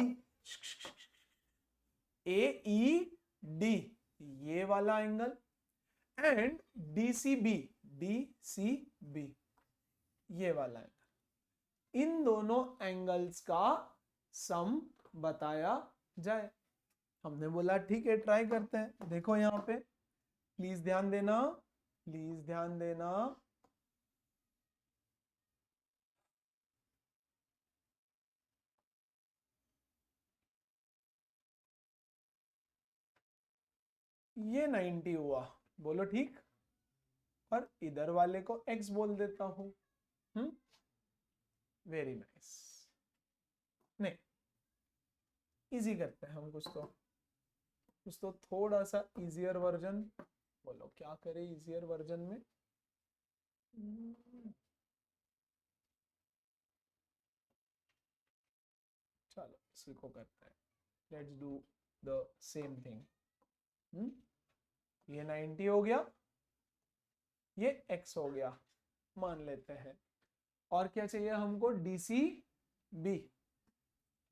ये वाला एंगल, एंड DCB, ये वाला एंगल, इन दोनों एंगल्स का सम बताया जाए। हमने बोला ठीक है, ट्राई करते हैं। देखो यहाँ पे प्लीज ध्यान देना, प्लीज ध्यान देना। ये 90 हुआ, बोलो ठीक, और इधर वाले को x बोल देता हूं। Very nice. नहीं, इजी करते हैं हम कुछ तो थोड़ा सा इजियर वर्जन। बोलो क्या करें इजियर वर्जन में। चलो इसी को करते हैं, let's do the same thing. ये 90 हो गया, ये x हो गया, मान लेते हैं। और क्या चाहिए हमको,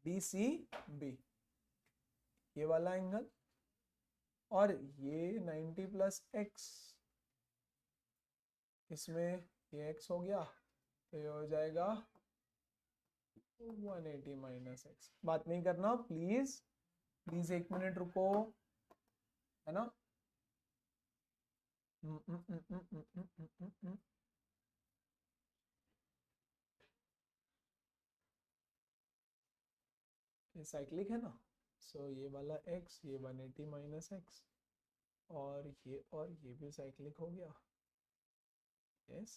DCB, ये वाला एंगल, और ये 90 प्लस x, इसमें ये x हो गया, तो ये हो जाएगा 180 माइनस x। बात नहीं करना प्लीज, प्लीज 1 मिनट रुको, है ना। ये साइक्लिक है ना, सो ये वाला x, ये 180 माइनस x, और ये भी साइक्लिक हो गया। यस,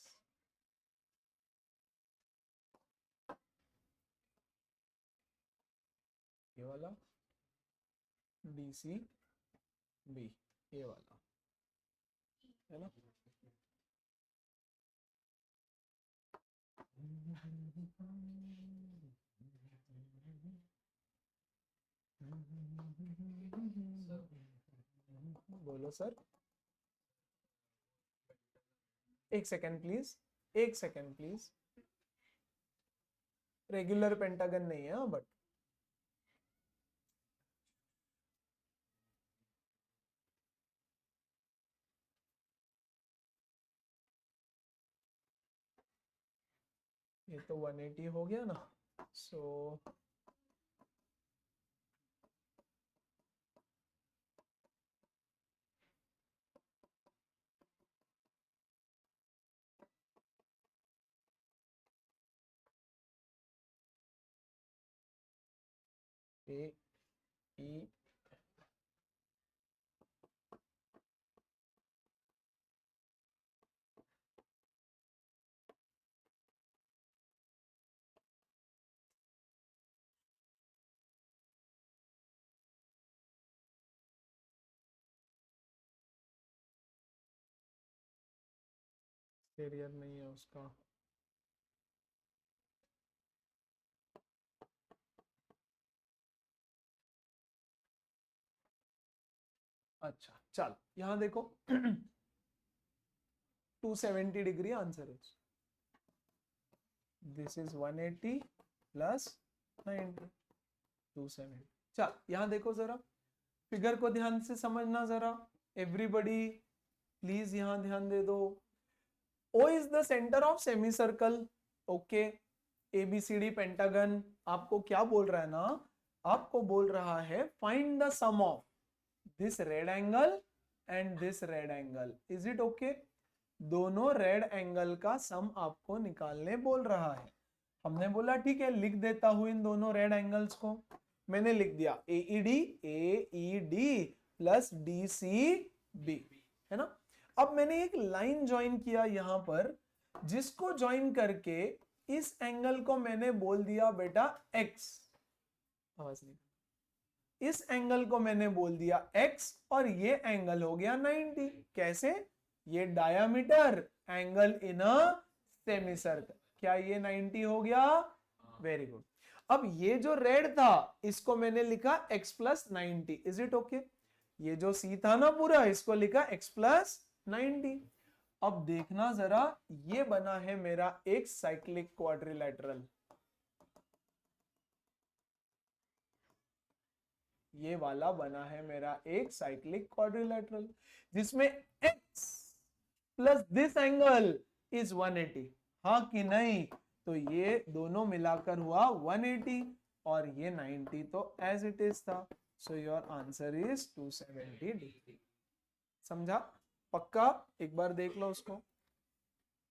ये वाला DC B, ये वाला है ना। बोलो सर। एक सेकेंड प्लीज, एक सेकेंड प्लीज। रेगुलर पेंटागन नहीं है बट ये तो 180 हो गया ना। सो A E एक्सटीरियर नहीं है उसका। अच्छा चल यहां देखो 270 degree answer is, this is 180 plus 90, 270। चल यहां देखो जरा, फिगर को ध्यान से समझना जरा एवरीबडी, प्लीज यहां ध्यान दे दो। O is the centre of semi circle, okay. ABCD pentagon आपको क्या बोल रहा है ना, आपको बोल रहा है find the sum of this red angle and this red angle, is it okay. दोनों रेड एंगल का सम आपको निकालने बोल रहा है। हमने बोला ठीक है लिख देता हूं इन दोनों रेड एंगल्स को। मैंने लिख दिया AED प्लस DCB, है ना। अब मैंने एक लाइन ज्वाइन किया यहां पर, जिसको ज्वाइन करके इस एंगल को मैंने बोल दिया बेटा X। आवाज नहीं, इस एंगल को मैंने बोल दिया X और ये एंगल हो गया 90। कैसे, ये diameter angle in a semi circle, क्या ये 90 हो गया। Very good. अब ये जो रेड था इसको मैंने लिखा x plus 90, is it okay. ये जो C था ना पूरा, इसको लिखा x प्लस 90। अब देखना जरा, ये बना है मेरा एक साइक्लिक क्वाड्रिलेटरल। ये वाला बना है मेरा एक साइक्लिक क्वाड्रिलेटरल, जिसमें x plus this angle is 180, हाँ कि नहीं। तो ये दोनों मिलाकर हुआ 180 और ये 90 तो एज इट इज था। So your answer is 270 degree. समझा, पक्का। एक बार देख लो उसको,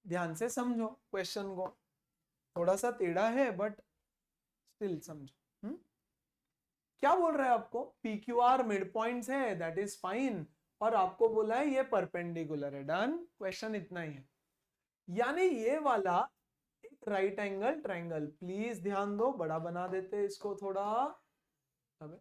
ध्यान से समझो क्वेश्चन को, थोड़ा सा टेढ़ा है बट स्टिल समझो। क्या बोल रहा है आपको, PQR मिड पॉइंट्स है, दैट इज फाइन, और आपको बोला है ये परपेंडिकुलर है। डन, क्वेश्चन इतना ही है। यानी ये वाला एक राइट एंगल ट्रायंगल, प्लीज ध्यान दो, बड़ा बना देते हैं इसको थोड़ा। अबे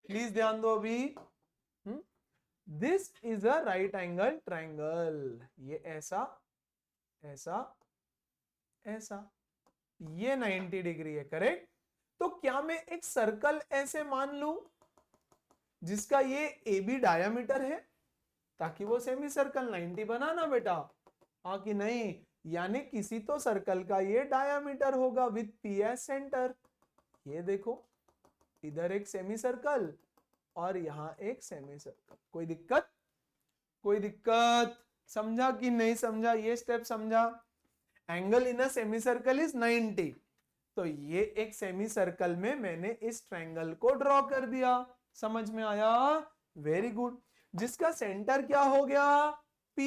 प्लीज ध्यान दो अभी। This is a right angle triangle, ये ऐसा ऐसा ऐसा, ये 90 डिग्री है, करेक्ट। तो क्या मैं एक सर्कल ऐसे मान लूं जिसका ये AB डायामीटर है, ताकि वो सेमी सर्कल 90 बना ना बेटा, हाँ कि नहीं। यानी किसी तो सर्कल का ये डायामीटर होगा विद P एज सेंटर। ये देखो, इधर एक सेमी सर्कल और यहां एक सेमी सर्कल। कोई दिक्कत, कोई दिक्कत, समझा कि नहीं समझा, ये स्टेप समझा। Angle in a semi circle is 90, तो ये एक सेमी सर्कल में मैंने इस ट्रायंगल को ड्रॉ कर दिया। समझ में आया, वेरी गुड। जिसका सेंटर क्या हो गया P,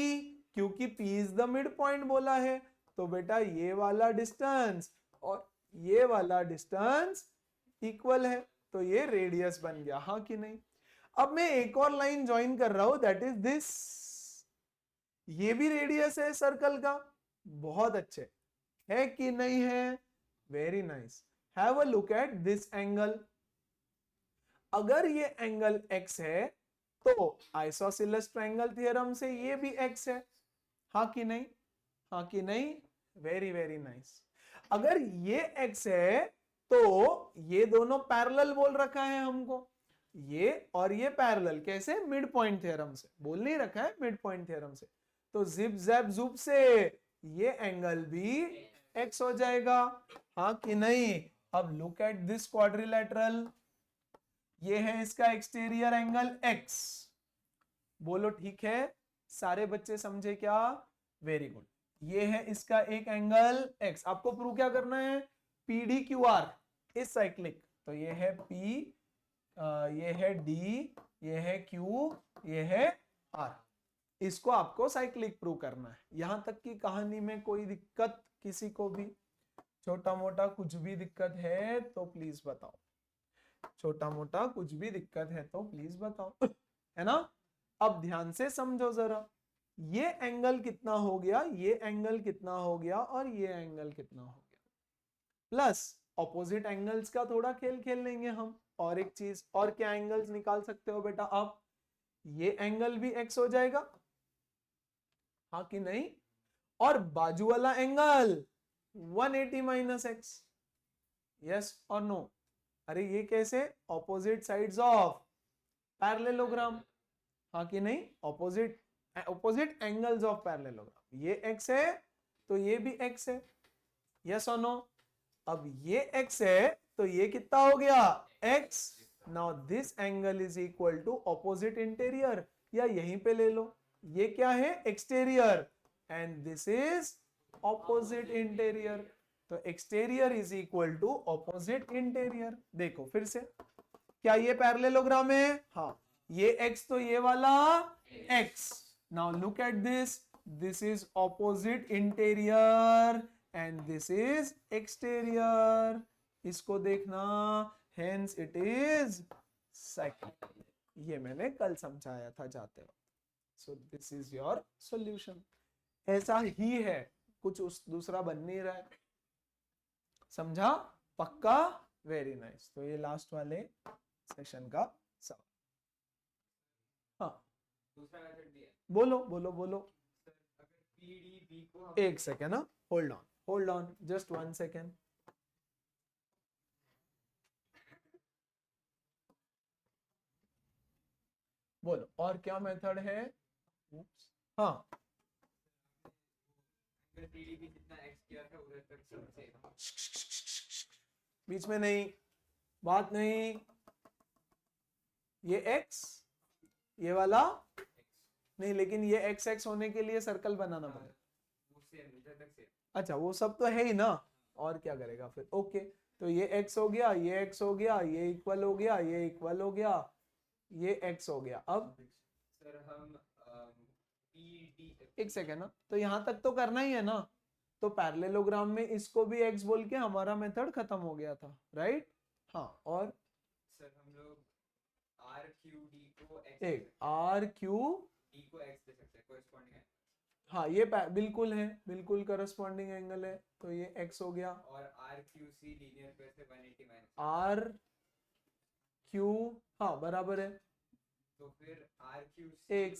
क्योंकि P is the mid point बोला है, तो बेटा ये वाला डिस्टेंस और ये वाला डिस्टेंस इक्वल है, तो ये रेडियस बन गया, हाँ कि नहीं। अब मैं एक और लाइन ज्वाइन कर रहा हूं, दैट इज दिस, ये भी रेडियस है सर्कल का, बहुत अच्छे, है कि नहीं है, very nice. Have a look at this angle, अगर ये एंगल x है तो आइसोसेलेस ट्रायंगल थ्योरम से ये भी x है, हाँ कि नहीं, हाँ कि नहीं, वेरी वेरी नाइस। अगर ये x है तो ये दोनों पैरेलल बोल रखा है हमको, ये और ये पैरेलल, कैसे, मिड पॉइंट थ्योरम से, बोल नहीं रखा है मिड पॉइंट थ्योरम से, तो जिप जैप जुप से ये एंगल भी x हो जाएगा, हाँ कि नहीं। अब लुक एट दिस क्वाड्रिलेटरल, ये है इसका एक्सटीरियर एंगल x, बोलो ठीक है, सारे बच्चे समझे क्या, वेरी गुड। ये है इसका एक एंगल x, आपको प्रूव क्या करना है, PDQR इस साइक्लिक, तो ये है P, ये है D, ये है Q, ये है R, इसको आपको साइक्लिक प्रूव करना है। यहां तक की कहानी में कोई दिक्कत किसी को भी, छोटा मोटा कुछ भी दिक्कत है तो प्लीज बताओ, छोटा मोटा कुछ भी दिक्कत है तो प्लीज बताओ, है ना। अब ध्यान से समझो जरा, ये एंगल कितना हो गया, ये एंगल कितना हो गया, और ये एंगल कितना हो गया, प्लस ऑपोजिट एंगल्स का थोड़ा खेल खेल लेंगे हम। और एक चीज, और क्या एंगल्स निकाल सकते हो बेटा आप, ये एंगल भी x हो जाएगा, हाँ कि नहीं, और बाजू वाला एंगल 180 माइनस एक्स, यस और नो। अरे ये कैसे, ऑपोजिट साइड्स ऑफ पैरेललोग्राम, हाँ कि नहीं, ऑपोजिट एंगल्स ऑफ पैरेललोग्राम, ये x है तो ये भी x है, यस और नो। अब ये x है तो ये कितना हो गया, x। Now this angle is equal to opposite interior, या यहीं पे ले लो, ये क्या है, exterior, and this is opposite interior, तो exterior is equal to opposite interior. देखो फिर से, क्या ये पैरेललोग्राम है, हाँ, ये x तो ये वाला x। Now look at this, this is opposite interior and this is exterior, इसको देखना, हेंस इट इज साइक्लिक, ये मैंने कल समझाया था जाते वक्त। So this is your solution, ऐसा ही है, कुछ उस दूसरा बन नहीं रहा है, समझा, पक्का, वेरी नाइस। तो ये लास्ट वाले सेशन का सवाल, हाँ दूसरा मेथड भी है, बोलो बोलो बोलो, सर अगर PDB को एक सेकेंड, ना होल्ड ऑन जस्ट 1 सेकेंड, बोलो और क्या मेथड है, हाँ अगर PDB जितना x किया था उधर तक सब सेम, बीच में नहीं, बात नहीं, ये x, ये वाला नहीं, लेकिन ये x x होने के लिए सर्कल बनाना पड़ेगा, वो सेम इधर तक सेम, अच्छा वो सब तो है ही ना, और क्या करेगा फिर, ओके। तो ये x हो गया, ये x हो गया, ये इक्वल हो गया, ये इक्वल हो गया, ये x हो गया। अब सर हम एक सेकेंड ना, तो यहां तक तो करना ही है ना, तो पैरेललोग्राम में इसको भी x बोल के हमारा मेथड खत्म हो गया था, राइट, हाँ। और सर हम लोग RQD को x एक RQD D को x दे सकते हैं, कोरिस्पोंडिंग है, हाँ ये बिल्कुल है, बिल्कुल करस्पॉन्डिंग एंगल है, तो ये x हो गया, और RQC लीनियर पे से 180 माइनस, RQ, हाँ बराबर है, तो फिर RQC एक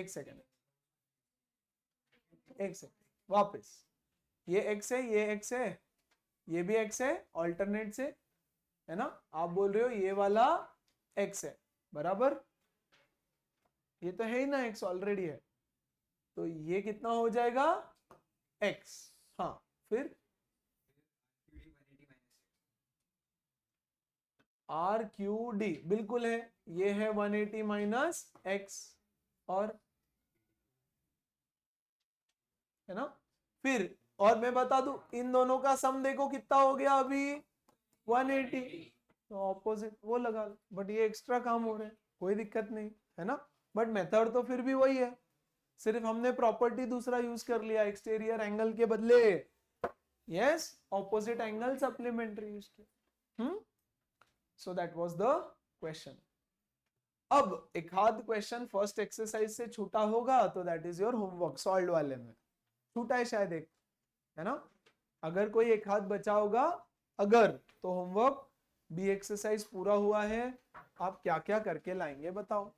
सेकेंड वापस, ये x है, ये x है, ये भी x है, ऑल्टरनेट से, है ना, आप बोल रहे हो ये वाला x है, बराबर, ये तो है ही ना, x ऑलरेडी है, तो ये कितना हो जाएगा x, हाँ फिर QD 180 माइनस, RQD बिल्कुल है, ये है 180 माइनस x, और है ना, फिर और मैं बता दूं, इन दोनों का सम देखो कितना हो गया अभी 180, तो ऑपोजिट वो लगा लो, बट ये एक्स्ट्रा काम हो रहे हैं, कोई दिक्कत नहीं है ना, बट मेथड तो फिर भी वही है, सिर्फ हमने प्रॉपर्टी दूसरा यूज कर लिया एक्सटीरियर एंगल के बदले, yes, opposite angle supplementary use किया। So that was the question. अब एक आध क्वेश्चन फर्स्ट एक्सरसाइज से छूटा होगा तो that is your homework, solve वाले में छूटा है शायद एक, है ना? अगर कोई एक हाथ बचा होगा, अगर, तो होमवर्क बी एक्सरसाइज पूरा हुआ है, आप क्या क्या करके लाएंगे बताओ।